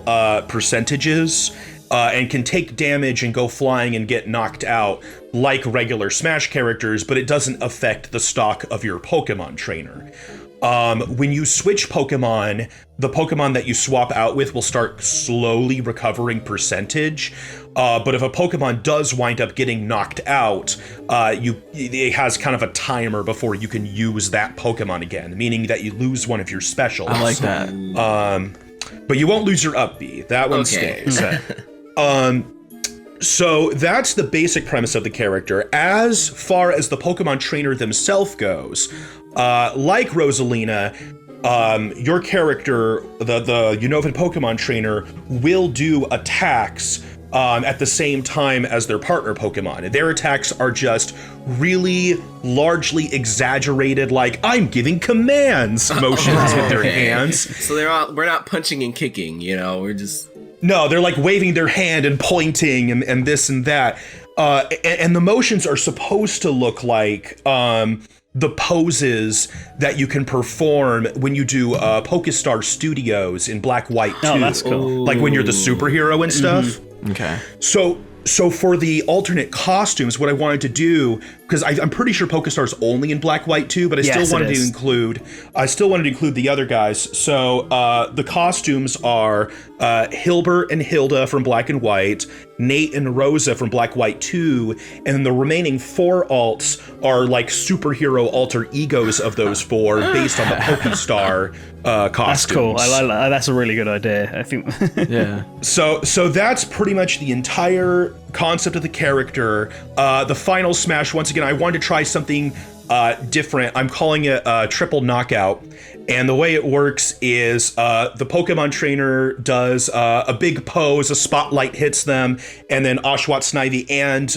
Speaker 3: percentages and can take damage and go flying and get knocked out like regular Smash characters, but it doesn't affect the stock of your Pokemon trainer. When you switch Pokemon, the Pokemon that you swap out with will start slowly recovering percentage. But if a Pokemon does wind up getting knocked out, it has kind of a timer before you can use that Pokemon again, meaning that you lose one of your specials.
Speaker 1: I like that.
Speaker 3: But you won't lose your up B. That one stays. So that's the basic premise of the character. As far as the Pokemon trainer themselves goes, like Rosalina, your character, the UNOVAN Pokemon trainer, will do attacks at the same time as their partner Pokemon. Their attacks are just really largely exaggerated, like, I'm giving commands motions with their hands.
Speaker 2: So we're not punching and kicking, we're just...
Speaker 3: No, they're like waving their hand and pointing and this and that. And the motions are supposed to look like the poses that you can perform when you do Pokestar Studios in Black White 2.
Speaker 4: Oh, that's cool.
Speaker 3: Like when you're the superhero and stuff.
Speaker 1: Okay.
Speaker 3: So for the alternate costumes, what I wanted to do, because I'm pretty sure Pokestar's only in Black White 2, but I still wanted to include the other guys. So the costumes are Hilbert and Hilda from Black and White, Nate and Rosa from Black White 2, and then the remaining 4 alts are like superhero alter egos of those 4 based on the Pokestar costumes.
Speaker 4: That's cool. I like that. That's a really good idea, I think.
Speaker 1: Yeah.
Speaker 3: So that's pretty much the entire concept of the character. The final Smash, once again, I wanted to try something different. I'm calling it Triple Knockout. And the way it works is the Pokemon trainer does a big pose, a spotlight hits them, and then Oshawott, Snivy, and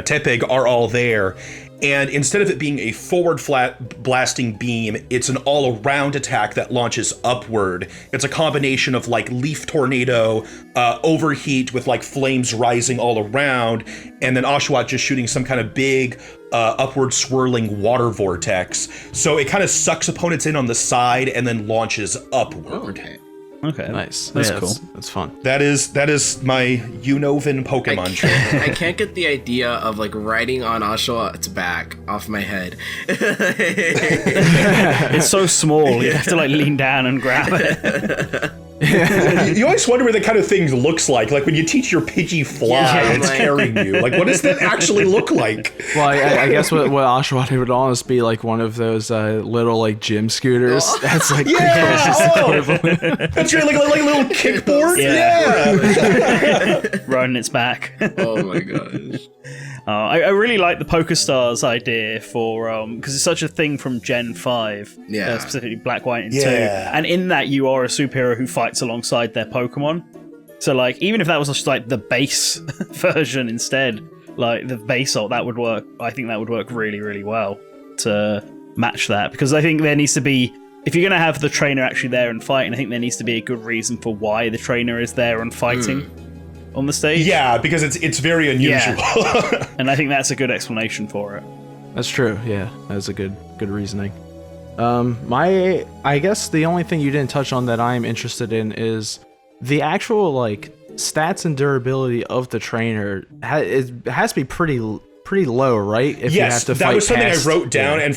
Speaker 3: Tepig are all there. And instead of it being a forward flat blasting beam, it's an all-around attack that launches upward. It's a combination of like leaf tornado, overheat with like flames rising all around, and then Oshawott just shooting some kind of big upward swirling water vortex. So it kind of sucks opponents in on the side and then launches upward.
Speaker 4: Okay.
Speaker 1: Nice.
Speaker 4: That's
Speaker 1: Yeah,
Speaker 4: cool.
Speaker 1: That's fun.
Speaker 3: That is my UNOVAN Pokemon trainer.
Speaker 2: I can't get the idea of like riding on Oshawott's back off my head.
Speaker 4: It's so small, you have to like lean down and grab it.
Speaker 3: You always wonder what that kind of thing looks like when you teach your Pidgey fly and it's carrying you. Like, what does that actually look like?
Speaker 1: Well, I guess what Oshawott would almost be like one of those little like gym scooters. That's like
Speaker 3: That's right, like a little kickboard. Yeah.
Speaker 4: Riding its back.
Speaker 2: Oh my gosh.
Speaker 4: I really like the Pokestars idea for because it's such a thing from Gen 5, specifically Black, White, and 2. And in that, you are a superhero who fights alongside their Pokemon. So, like, even if that was just like the base version instead, like the base ult, that would work. I think that would work really, really well to match that, because I think there needs to be, if you're going to have the trainer actually there and fighting, I think there needs to be a good reason for why the trainer is there and fighting. On the stage.
Speaker 3: Yeah, because it's very unusual.
Speaker 4: Yeah. And I think that's a good explanation for it.
Speaker 1: That's true. Yeah, that's a good reasoning. I guess the only thing you didn't touch on that I'm interested in is the actual like stats and durability of the trainer. It has to be pretty pretty low, right? If you have
Speaker 3: Yes,
Speaker 1: to
Speaker 3: that
Speaker 1: fight
Speaker 3: was something I
Speaker 1: past-
Speaker 3: wrote down
Speaker 1: yeah.
Speaker 3: and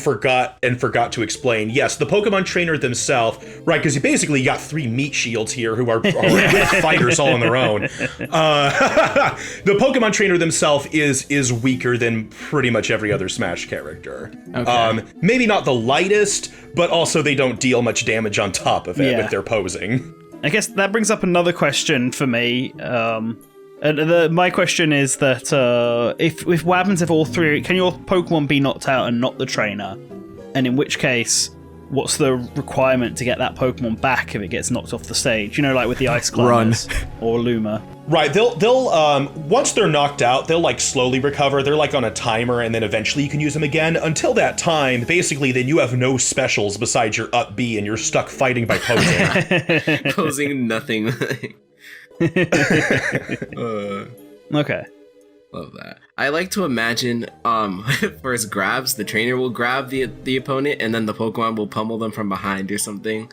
Speaker 3: forgot to explain. Yes, the Pokemon trainer themselves, right? Because you basically got 3 meat shields here who are fighters all on their own. The Pokemon trainer themselves is weaker than pretty much every other Smash character.
Speaker 1: Okay.
Speaker 3: Maybe not the lightest, but also they don't deal much damage on top of it
Speaker 4: Yeah.
Speaker 3: with their posing.
Speaker 4: I guess that brings up another question for me. My question is that if what happens if all 3... Can your Pokemon be knocked out and not the trainer? And in which case, what's the requirement to get that Pokemon back if it gets knocked off the stage? You know, like with the Ice Climbers or Luma.
Speaker 3: Right, they'll once they're knocked out, they'll like slowly recover. They're like on a timer, and then eventually you can use them again. Until that time, basically, then you have no specials besides your up B, and you're stuck fighting by posing.
Speaker 2: Posing nothing.
Speaker 4: Okay.
Speaker 2: Love that. I like to imagine for his grabs, the trainer will grab the opponent and then the Pokemon will pummel them from behind or something.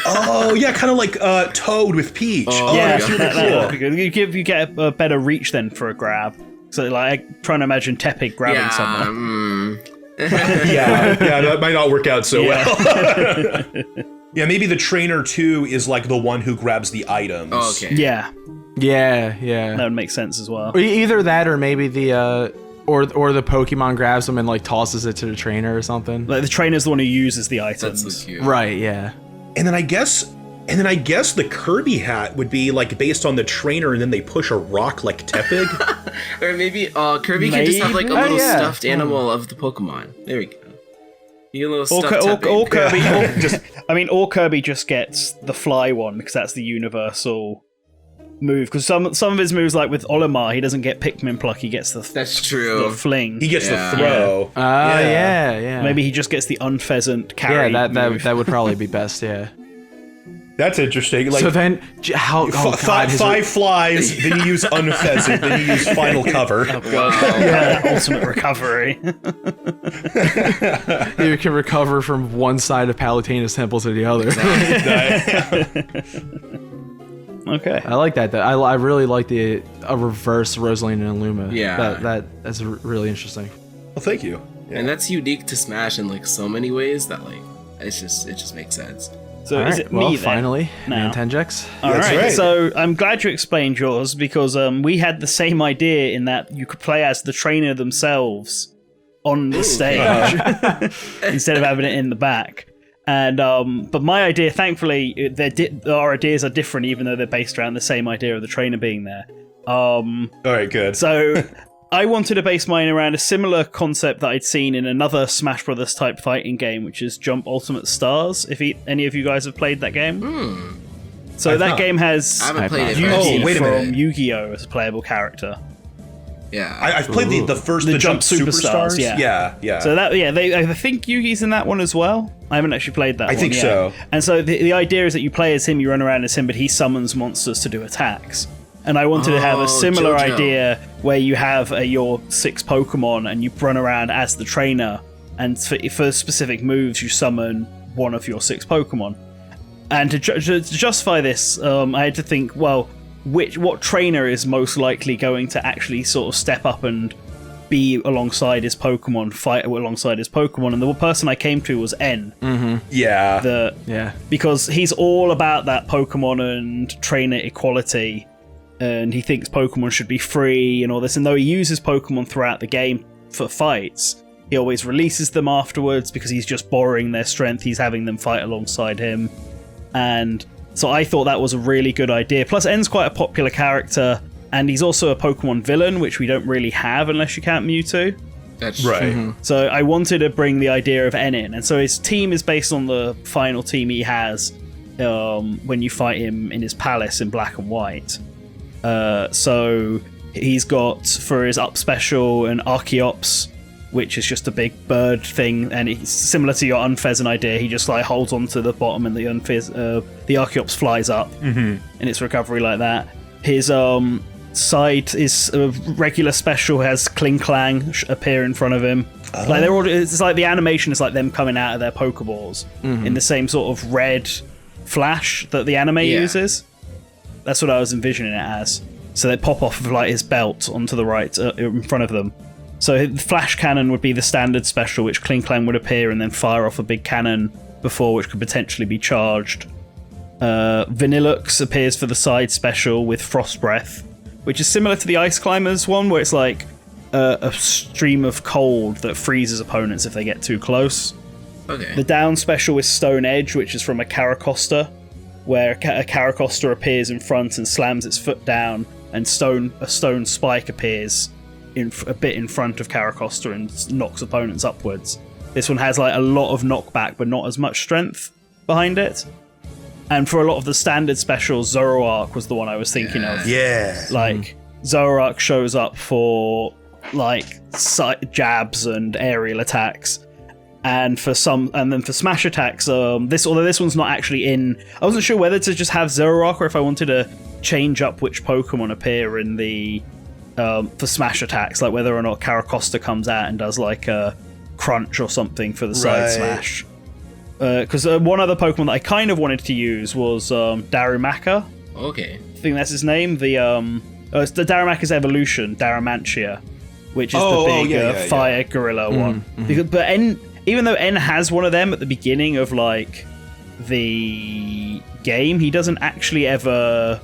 Speaker 3: Oh yeah, kind of like Toad with Peach. Oh,
Speaker 4: Yeah,
Speaker 3: that's really
Speaker 4: that'd be
Speaker 3: cool.
Speaker 4: good. You get a better reach then for a grab. So like trying to imagine Tepig grabbing someone.
Speaker 3: Yeah, that might not work out so well. Yeah, maybe the trainer too is like the one who grabs the items.
Speaker 2: Oh, okay.
Speaker 4: Yeah,
Speaker 1: Yeah.
Speaker 4: that would make sense as well.
Speaker 1: Or either that, or maybe the or the Pokemon grabs them and like tosses it to the trainer or something.
Speaker 4: Like the trainer's the one who uses the
Speaker 2: That's
Speaker 4: items.
Speaker 2: so cute.
Speaker 1: Right. Yeah.
Speaker 3: And then I guess the Kirby hat would be like based on the trainer, and then they push a rock like Tepig.
Speaker 2: Or maybe Kirby can just have like a
Speaker 4: Maybe?
Speaker 2: little
Speaker 1: yeah.
Speaker 2: stuffed animal of the Pokemon. There we go. You get a little
Speaker 4: Or
Speaker 2: stuffed
Speaker 4: Kirby.
Speaker 2: Tepig.
Speaker 4: Or Kirby just gets the fly one because that's the universal move. Because some of his moves, like with Olimar, he doesn't get Pikmin pluck. He gets the
Speaker 2: That's true.
Speaker 4: fling.
Speaker 3: He gets
Speaker 2: Yeah.
Speaker 3: the throw.
Speaker 1: Yeah.
Speaker 4: Maybe he just gets the unpheasant carry.
Speaker 1: Yeah,
Speaker 4: move.
Speaker 1: that would probably be best. Yeah.
Speaker 3: That's interesting. Like
Speaker 1: So then, how? Oh God, his-
Speaker 3: 5 flies, then you use unfezzed, then you use final cover.
Speaker 2: Wow.
Speaker 4: Yeah, ultimate recovery.
Speaker 1: you can recover from one side of Palutena's temple to the other.
Speaker 4: Okay.
Speaker 1: I like that. I really like a reverse Rosalina and Luma.
Speaker 2: Yeah.
Speaker 1: That's really interesting.
Speaker 3: Well, thank you.
Speaker 2: And that's unique to Smash in like so many ways that like it just makes sense.
Speaker 4: So
Speaker 1: All
Speaker 4: is
Speaker 1: right,
Speaker 4: it
Speaker 1: well,
Speaker 4: me then?
Speaker 1: finally,
Speaker 4: now?
Speaker 1: NantenJex.
Speaker 4: All
Speaker 3: That's
Speaker 4: right.
Speaker 3: right.
Speaker 4: So I'm glad you explained yours because we had the same idea in that you could play as the trainer themselves on the stage instead of having it in the back. And but my idea, thankfully, our ideas are different, even though they're based around the same idea of the trainer being there.
Speaker 3: All right, good.
Speaker 4: So I wanted to base mine around a similar concept that I'd seen in another Smash Brothers type fighting game, which is Jump Ultimate Stars. If any of you guys have played that game, so
Speaker 3: I've
Speaker 4: that
Speaker 3: not.
Speaker 4: game has
Speaker 2: I haven't played it.
Speaker 3: Oh,
Speaker 4: Yugi
Speaker 3: wait a
Speaker 4: from
Speaker 3: minute.
Speaker 4: Yu-Gi-Oh as a playable character.
Speaker 2: Yeah.
Speaker 3: I've played the
Speaker 4: Jump
Speaker 3: Superstars.
Speaker 4: Superstars,
Speaker 3: Yeah.
Speaker 4: So that I think Yugi's in that one as well. I haven't actually played that.
Speaker 3: I think
Speaker 4: yet.
Speaker 3: so.
Speaker 4: And so the idea is that you play as him, you run around as him, but he summons monsters to do attacks. And I wanted to have a similar
Speaker 2: JoJo.
Speaker 4: idea where you have your 6 Pokemon and you run around as the trainer, and for specific moves you summon one of your 6 Pokemon. And to justify this, I had to think, well, what trainer is most likely going to actually sort of step up and be alongside his Pokemon, fight alongside his Pokemon, and the person I came to was N.
Speaker 3: Yeah.
Speaker 1: Yeah.
Speaker 4: Because he's all about that Pokemon and trainer equality, and he thinks Pokemon should be free and all this, and though he uses Pokemon throughout the game for fights, he always releases them afterwards because he's just borrowing their strength, he's having them fight alongside him. And so I thought that was a really good idea. Plus, N's quite a popular character, and he's also a Pokemon villain, which we don't really have unless you count Mewtwo.
Speaker 2: That's
Speaker 3: Right.
Speaker 2: true.
Speaker 4: So I wanted to bring the idea of N in, and so his team is based on the final team he has when you fight him in his palace in Black and White. So he's got, for his up special, an Archeops, which is just a big bird thing, and it's similar to your Unfezant idea. He just like holds onto the bottom, and the Archeops flies up in its recovery like that. His side is a regular special, has Kling Clang appear in front of him. Like they're all, it's like the animation is like them coming out of their Pokeballs in the same sort of red flash that the anime uses. That's what I was envisioning it as. So they pop off of like his belt onto the right in front of them. So Flash Cannon would be the standard special, which Kling Klang would appear and then fire off a big cannon before, which could potentially be charged. Vanillux appears for the side special with Frost Breath, which is similar to the Ice Climbers one, where it's like a stream of cold that freezes opponents if they get too close.
Speaker 2: Okay.
Speaker 4: The down special is Stone Edge, which is from a Caracosta, where a Caracosta appears in front and slams its foot down, and a stone spike appears a bit in front of Caracosta and knocks opponents upwards. This one has like a lot of knockback, but not as much strength behind it. And for a lot of the standard specials, Zoroark was the one I was thinking of.
Speaker 3: Yeah.
Speaker 4: Like, Zoroark shows up for, like, jabs and aerial attacks. And then for smash attacks, although this one's not actually in... I wasn't sure whether to just have Zoroark or if I wanted to change up which Pokemon appear in the... for smash attacks, like whether or not Caracosta comes out and does, like, a crunch or something for the side smash. Because one other Pokemon that I kind of wanted to use was Darumaka.
Speaker 2: Okay.
Speaker 4: I think that's his name. It's the Darumaka's evolution, Daramantia, which is the big fire gorilla one. Mm-hmm. But even though N has one of them at the beginning of like the game, he doesn't actually ever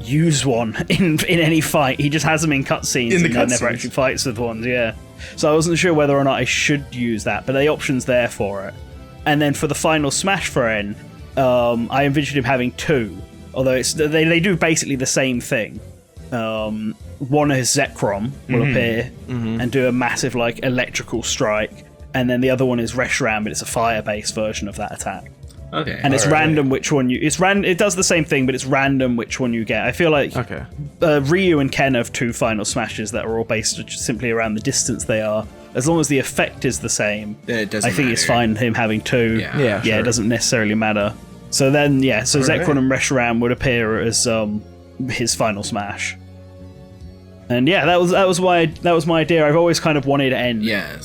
Speaker 4: use one in any fight. He just has them in cutscenes and never actually fights with ones. Yeah. So I wasn't sure whether or not I should use that, but the option's there for it. And then for the final smash for N, I envisioned him having two, although they do basically the same thing. One is Zekrom will appear and do a massive like electrical strike, and then the other one is Reshiram, but it's a fire-based version of that attack.
Speaker 2: Okay.
Speaker 4: And it's random which one it does the same thing, but it's random which one you get. I feel like Ryu and Ken have two final smashes that are all based simply around the distance they are. As long as the effect is the same,
Speaker 2: then it doesn't
Speaker 4: I think
Speaker 2: matter.
Speaker 4: It's fine him having two.
Speaker 2: Yeah,
Speaker 4: It doesn't necessarily matter. So then, Zekrom and Reshiram would appear as his final smash. And yeah, that was my idea. I've always kind of wanted N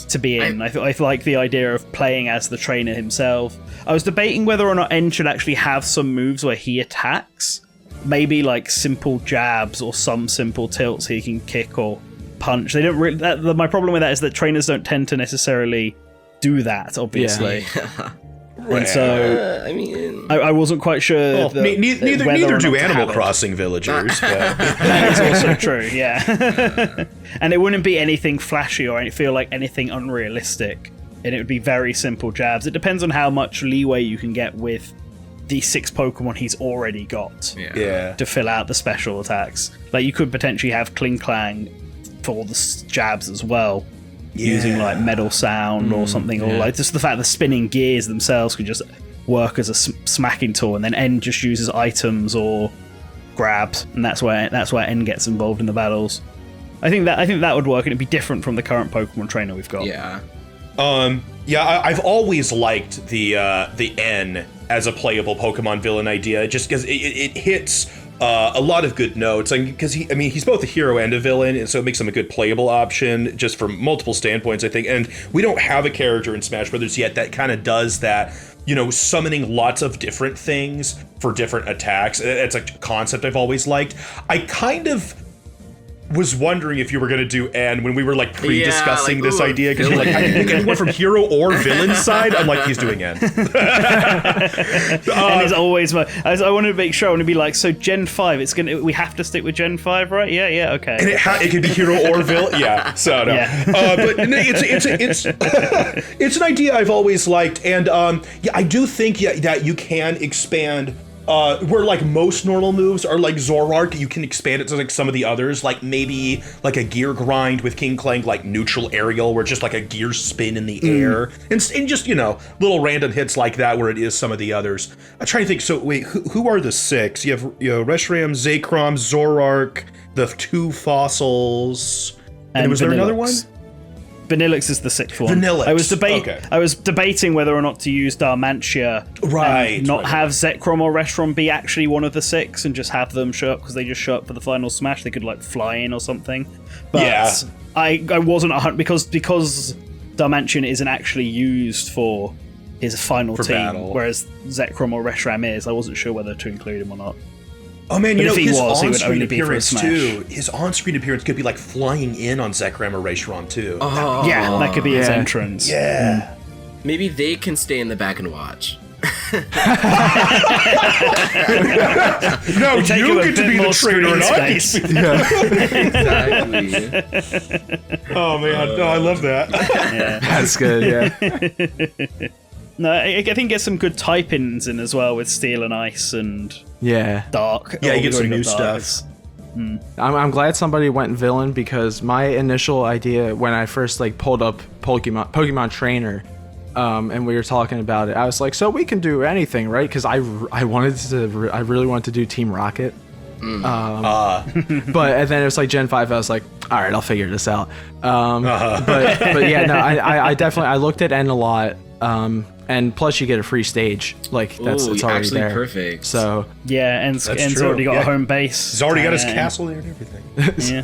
Speaker 4: to be in. I like the idea of playing as the trainer himself. I was debating whether or not N should actually have some moves where he attacks, maybe like simple jabs or some simple tilts he can kick or punch. They don't really. My problem with that is that trainers don't tend to necessarily do that, obviously.
Speaker 2: Yeah.
Speaker 4: And so,
Speaker 2: I mean,
Speaker 4: I wasn't quite sure.
Speaker 3: Neither do Animal Crossing villagers. But.
Speaker 4: That is also true, yeah. And it wouldn't be anything flashy or feel like anything unrealistic. And it would be very simple jabs. It depends on how much leeway you can get with the 6 Pokemon he's already got to fill out the special attacks. Like, you could potentially have Kling Klang for the jabs as well. Using like metal sound or something, or like just the fact that spinning gears themselves could just work as a smacking tool, and then N just uses items or grabs, and that's where N gets involved in the battles. I think that would work, and it'd be different from the current Pokemon trainer we've got.
Speaker 3: I've always liked the N as a playable Pokemon villain idea, just because it hits a lot of good notes, because he's both a hero and a villain, and so it makes him a good playable option just from multiple standpoints, I think. And we don't have a character in Smash Brothers yet that kind of does that, summoning lots of different things for different attacks. It's a concept I've always liked. I kind of was wondering if you were going to do N when we were like pre-discussing this idea, because you're like, I can pick anyone from hero or villain side. I'm like, he's doing N.
Speaker 4: And it's always I want to make sure. I want to be like, so Gen 5, we have to stick with Gen 5, right? Yeah, okay.
Speaker 3: And it can be hero or villain. Yeah, so no.
Speaker 4: Yeah.
Speaker 3: But it's an idea I've always liked, and I do think that you can expand. Where like most normal moves are like Zoroark, you can expand it to like some of the others, like maybe like a gear grind with King Klang, like neutral aerial, where just like a gear spin in the air, and just little random hits like that, where it is some of the others. I'm trying to think. So wait, who are the 6? You have Reshiram, Zekrom, Zoroark, the 2 fossils, and was there another one?
Speaker 4: Vanillux is the 6th one.
Speaker 3: Vanillux.
Speaker 4: I was debating whether or not to use Darmantia, and not have Zekrom or Reshiram be actually one of the 6, and just have them show up because they just show up for the final smash. They could like fly in or something. But I wasn't 100 because Darmanian isn't actually used for his final team,
Speaker 3: battle.
Speaker 4: whereas Zekrom or Reshiram is. I wasn't sure whether to include him or not.
Speaker 3: Oh man,
Speaker 4: But
Speaker 3: you know,
Speaker 4: if he
Speaker 3: his
Speaker 4: was, he would
Speaker 3: on-screen
Speaker 4: only be for a
Speaker 3: appearance
Speaker 4: smash.
Speaker 3: too. His on-screen appearance could be like flying in on Zekrom or Reshiram too.
Speaker 2: Oh,
Speaker 4: Yeah, that could be his
Speaker 1: Yeah.
Speaker 4: entrance.
Speaker 3: Yeah.
Speaker 2: Maybe they can stay in the back and watch.
Speaker 3: No,
Speaker 4: take
Speaker 3: you
Speaker 4: him a
Speaker 3: get to
Speaker 4: bit
Speaker 3: be the
Speaker 4: more
Speaker 3: trainer and
Speaker 4: screen
Speaker 3: I get
Speaker 4: space.
Speaker 3: to be
Speaker 2: Exactly.
Speaker 3: Oh man, no, I love that.
Speaker 4: Yeah.
Speaker 1: That's good. Yeah.
Speaker 4: No, I think he gets some good type-ins in as well with Steel and Ice and
Speaker 1: Yeah.
Speaker 4: Dark.
Speaker 3: Yeah, he
Speaker 4: Oh,
Speaker 3: gets
Speaker 4: we've
Speaker 3: some
Speaker 4: already
Speaker 3: new
Speaker 4: got Dark.
Speaker 3: stuff.
Speaker 1: I'm glad somebody went villain because my initial idea when I first like pulled up Pokemon Trainer, and we were talking about it, I was like, so we can do anything, right? Because I really wanted to do Team Rocket. But and then it was like Gen 5. I was like, all right, I'll figure this out. But yeah, no, I definitely I looked at N a lot. And plus you get a free stage. Like it's already
Speaker 2: actually
Speaker 1: there.
Speaker 2: perfect.
Speaker 1: So
Speaker 4: Yeah, En's
Speaker 3: true.
Speaker 4: already got
Speaker 3: Yeah.
Speaker 4: a home base.
Speaker 3: He's already got his
Speaker 4: Yeah.
Speaker 3: castle there and everything.
Speaker 4: Yeah.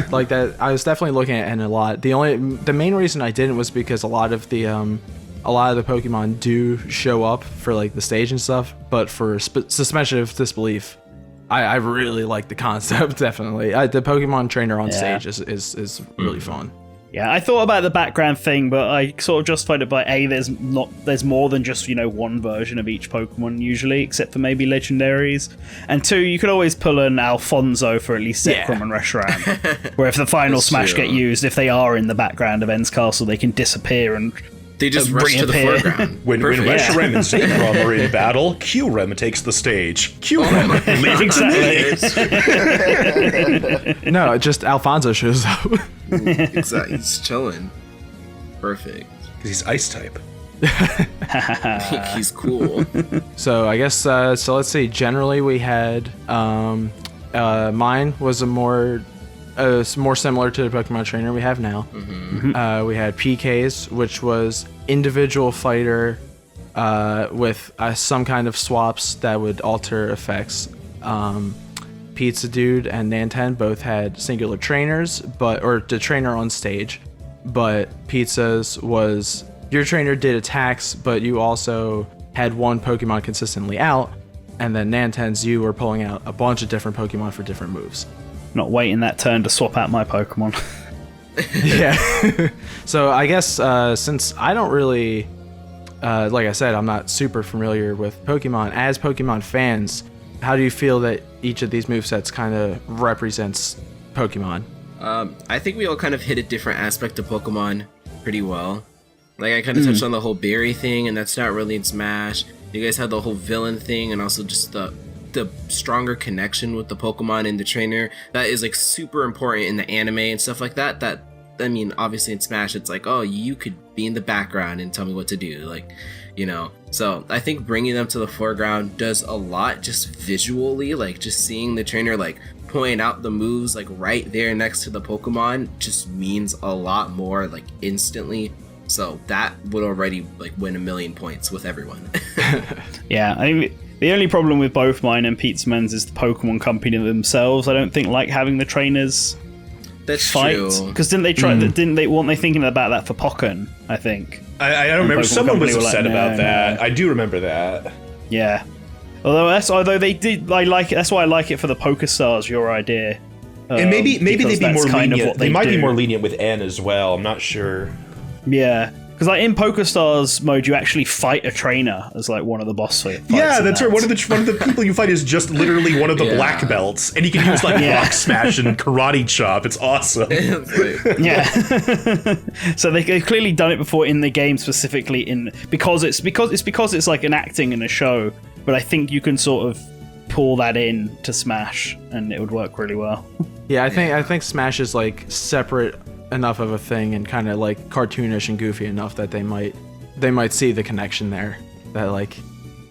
Speaker 1: like that, I was definitely looking at N a lot. The main reason I didn't was because a lot of the Pokemon do show up for like the stage and stuff. But for suspension of disbelief, I really like the concept. Definitely, the Pokemon Trainer on
Speaker 4: Yeah.
Speaker 1: stage is really fun.
Speaker 4: Yeah, I thought about the background thing, but I sort of justified it by there's more than just, one version of each Pokemon usually, except for maybe legendaries. And 2, you could always pull an Alfonso for at least Zekrom
Speaker 1: Yeah.
Speaker 4: and Reshiram. Where if the final
Speaker 2: That's
Speaker 4: Smash
Speaker 2: true.
Speaker 4: get used, if they are in the background of En's castle, they can disappear and
Speaker 2: They just rush to the
Speaker 4: reappear.
Speaker 2: foreground.
Speaker 3: When
Speaker 2: Perfect.
Speaker 3: Reshiram and Zekrom are in battle, Q-Rem takes the stage. Q-Rem leaving
Speaker 4: Exactly.
Speaker 1: No, just Alfonso shows up.
Speaker 2: Exactly. He's chilling. Perfect.
Speaker 3: because he's ice type.
Speaker 2: He's cool.
Speaker 1: So I guess so. Let's see. Generally, we had mine was a more similar to the Pokemon Trainer we have now. We had PKs, which was individual fighter with some kind of swaps that would alter effects. Pizza Dude and Nanten both had singular trainers, or the trainer on stage. But Pizza's was your trainer did attacks, but you also had one Pokemon consistently out, and then Nanten's you were pulling out a bunch of different Pokemon for different moves.
Speaker 4: Not waiting that turn to swap out my Pokemon.
Speaker 1: Yeah. So I guess since I don't really, like I said, I'm not super familiar with Pokemon. As Pokemon fans, how do you feel that each of these movesets kind of represents Pokemon?
Speaker 2: I think we all kind of hit a different aspect of Pokemon pretty well. Like, I kind of touched on the whole berry thing, and that's not really in Smash. You guys had the whole villain thing, and also just the stronger connection with the Pokemon and the trainer. That is, like, super important in the anime and stuff like that. I mean, obviously in Smash, it's like, oh, you could be in the background and tell me what to do. Like, So I think bringing them to the foreground does a lot just visually. Like, just seeing the trainer, like, point out the moves, like, right there next to the Pokemon just means a lot more, like, instantly. So that would already, like, win 1,000,000 points with everyone.
Speaker 4: Yeah, I mean, the only problem with both mine and PizzaDudeMan's is the Pokemon Company themselves. I don't think like having the trainers
Speaker 2: That's
Speaker 4: fight,
Speaker 2: true.
Speaker 4: because weren't they thinking about that for Pokken? I think.
Speaker 3: I don't remember.
Speaker 4: Pokemon
Speaker 3: Someone was
Speaker 4: Company were like,
Speaker 3: upset about
Speaker 4: no,
Speaker 3: that.
Speaker 4: no.
Speaker 3: I do remember that.
Speaker 4: Yeah. Although they did, I like it. That's why I like it for the PokeStars. Your idea.
Speaker 3: And maybe
Speaker 4: because
Speaker 3: they'd be more
Speaker 4: that's kind of
Speaker 3: lenient.
Speaker 4: what
Speaker 3: They might be
Speaker 4: do.
Speaker 3: more lenient with N as well. I'm not sure.
Speaker 4: Yeah. Because like in PokeStars mode, you actually fight a trainer as like one of the boss fights.
Speaker 3: Yeah,
Speaker 4: in
Speaker 3: that's
Speaker 4: that.
Speaker 3: right. One of the people you fight is just literally one of the
Speaker 2: Yeah.
Speaker 3: black belts, and you can use like rock smash and karate chop. It's awesome.
Speaker 2: It's like-
Speaker 4: Yeah. So they've clearly done it before in the game, specifically because it's like an acting in a show. But I think you can sort of pull that in to Smash, and it would work really well.
Speaker 1: Yeah, I think Smash is like separate enough of a thing and kind of like cartoonish and goofy enough that they might see the connection there. That like,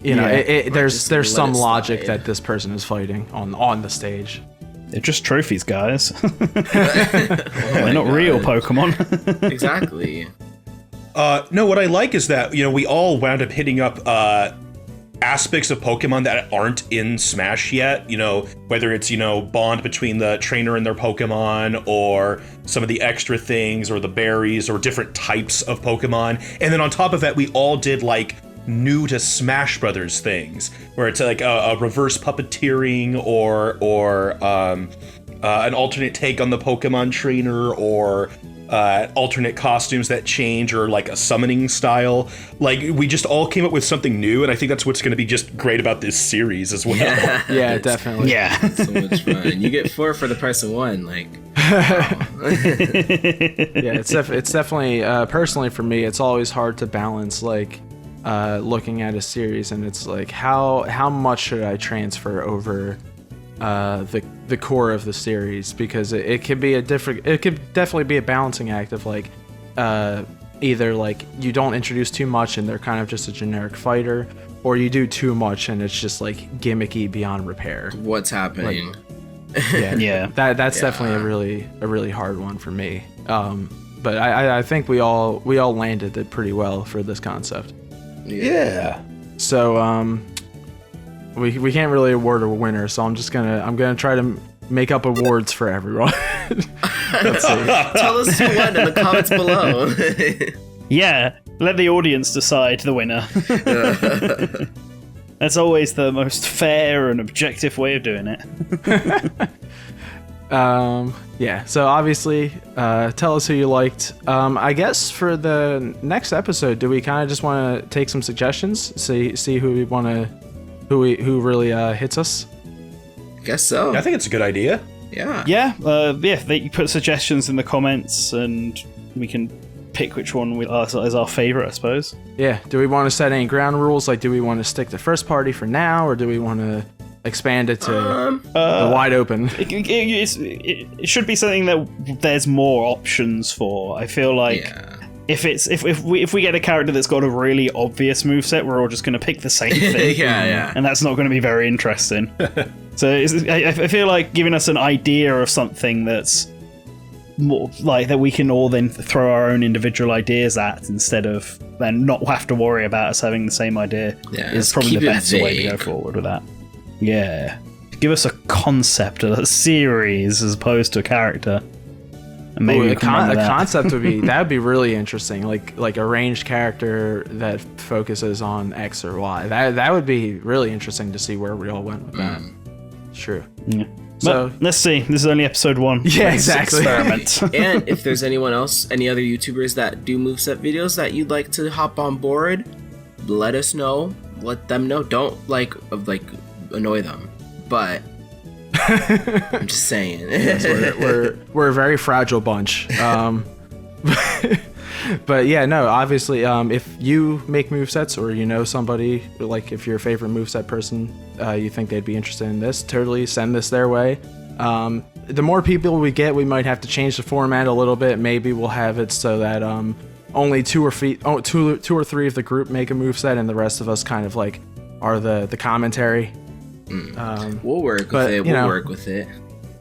Speaker 1: there's
Speaker 2: let
Speaker 1: some
Speaker 2: it
Speaker 1: logic
Speaker 2: slide.
Speaker 1: that this person is fighting on the stage.
Speaker 4: They're just trophies, guys. They're not real Pokemon.
Speaker 2: Exactly.
Speaker 3: No, what I like is that we all wound up hitting up aspects of Pokemon that aren't in Smash yet. Whether it's bond between the trainer and their Pokemon, or some of the extra things, or the berries, or different types of Pokemon. And then on top of that, we all did like new to Smash Brothers things, where it's like a reverse puppeteering or an alternate take on the Pokemon trainer, or alternate costumes that change, or like a summoning style. Like, we just all came up with something new, and I think that's what's going to be just great about this series as well.
Speaker 1: Yeah, definitely.
Speaker 4: Yeah.
Speaker 2: So much fun. You get 4 for the price of 1. Like,
Speaker 1: Yeah, it's definitely personally for me, it's always hard to balance like looking at a series, and it's like how much should I transfer over the core of the series, because it could definitely be a balancing act of like either like you don't introduce too much and they're kind of just a generic fighter, or you do too much and it's just like gimmicky beyond repair.
Speaker 2: what's happening?
Speaker 4: Yeah.
Speaker 1: That's definitely a really hard one for me. But I think we all landed it pretty well for this concept.
Speaker 3: Yeah.
Speaker 1: So we can't really award a winner, so I'm gonna try to make up awards for everyone. Let's see.
Speaker 2: Tell us who won in the comments below.
Speaker 4: Yeah, let the audience decide the winner. That's always the most fair and objective way of doing it.
Speaker 1: Yeah, so obviously, tell us who you liked. I guess for the next episode, do we kind of just want to take some suggestions, see who we want to, who really hits us?
Speaker 2: Guess so.
Speaker 3: I think it's a good idea.
Speaker 2: Yeah.
Speaker 4: Yeah, you put suggestions in the comments and we can pick which one is our favorite, I suppose.
Speaker 1: Yeah, do we want to set any ground rules? Like, do we want to stick to first party for now, or do we want to expand it to the wide open?
Speaker 4: It should be something that there's more options for. I feel like if we get a character that's got a really obvious moveset, we're all just going to pick the same thing.
Speaker 2: Yeah.
Speaker 4: And that's not going to be very interesting. So I feel like giving us an idea of something that's more like that we can all then throw our own individual ideas at, instead of then not have to worry about us having the same idea, is probably the better way to go forward with that. Yeah. Give us a concept, a series, as opposed to a character. And maybe
Speaker 1: a concept would be really interesting. Like a ranged character that focuses on X or Y. That would be really interesting to see where we all went with that. True.
Speaker 4: Yeah.
Speaker 1: So
Speaker 4: but let's see. This is only episode 1.
Speaker 1: Yeah,
Speaker 4: Let's
Speaker 1: exactly.
Speaker 4: Experiment.
Speaker 2: And if there's anyone else, any other YouTubers that do moveset videos that you'd like to hop on board, let us know. Let them know. Don't annoy them. But I'm just saying.
Speaker 1: yes, we're a very fragile bunch. But yeah, no, obviously, if you make movesets, or you know somebody, like if your favorite moveset person, you think they'd be interested in this, totally send this their way. The more people we get, we might have to change the format a little bit. Maybe we'll have it so that only two or three of the group make a moveset, and the rest of us kind of like are the commentary.
Speaker 2: We'll work with it. We'll work with it.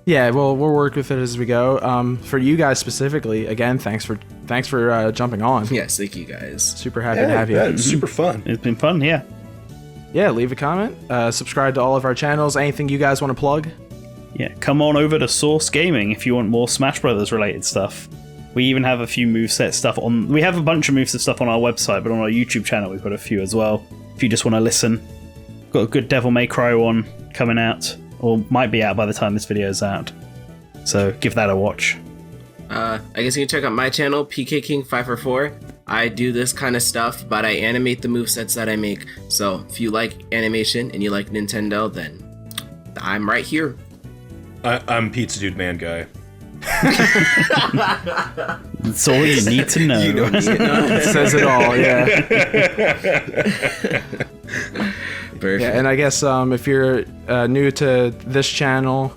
Speaker 1: Yeah, we'll work with it as we go. For you guys specifically, again, thanks for jumping on.
Speaker 2: Yes, thank you guys.
Speaker 1: Super happy to have you.
Speaker 3: Yeah, it's super fun.
Speaker 4: It's been fun, yeah.
Speaker 1: Yeah, leave a comment. Subscribe to all of our channels. Anything you guys want to plug?
Speaker 4: Yeah, come on over to Source Gaming if you want more Smash Brothers related stuff. We even have a few moveset stuff on. We have a bunch of moveset stuff on our website, but on our YouTube channel we've got a few as well. If you just want to listen, got a good Devil May Cry one coming out, or might be out by the time this video is out. So give that a watch.
Speaker 2: I guess you can check out my channel, PK King 544. I do this kind of stuff, but I animate the movesets that I make. So if you like animation and you like Nintendo, then I'm right here.
Speaker 3: I'm PizzaDudeManGuy.
Speaker 4: That's all you need to know.
Speaker 2: You don't need to know.
Speaker 1: It says it all, yeah.
Speaker 2: Perfect.
Speaker 1: Yeah, and I guess if you're new to this channel,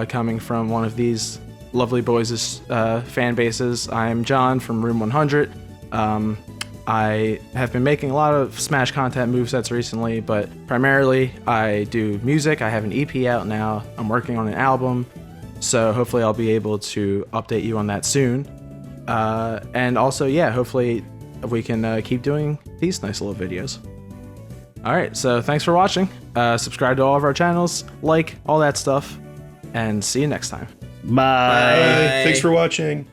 Speaker 1: coming from one of these lovely boys' fan bases, I'm John from Room 100. I have been making a lot of Smash content movesets recently, but primarily I do music. I have an EP out now. I'm working on an album, so hopefully I'll be able to update you on that soon. And also, yeah, hopefully we can keep doing these nice little videos. Alright, so thanks for watching. Subscribe to all of our channels, like, all that stuff, and see you next time.
Speaker 4: Bye.
Speaker 3: Thanks for watching.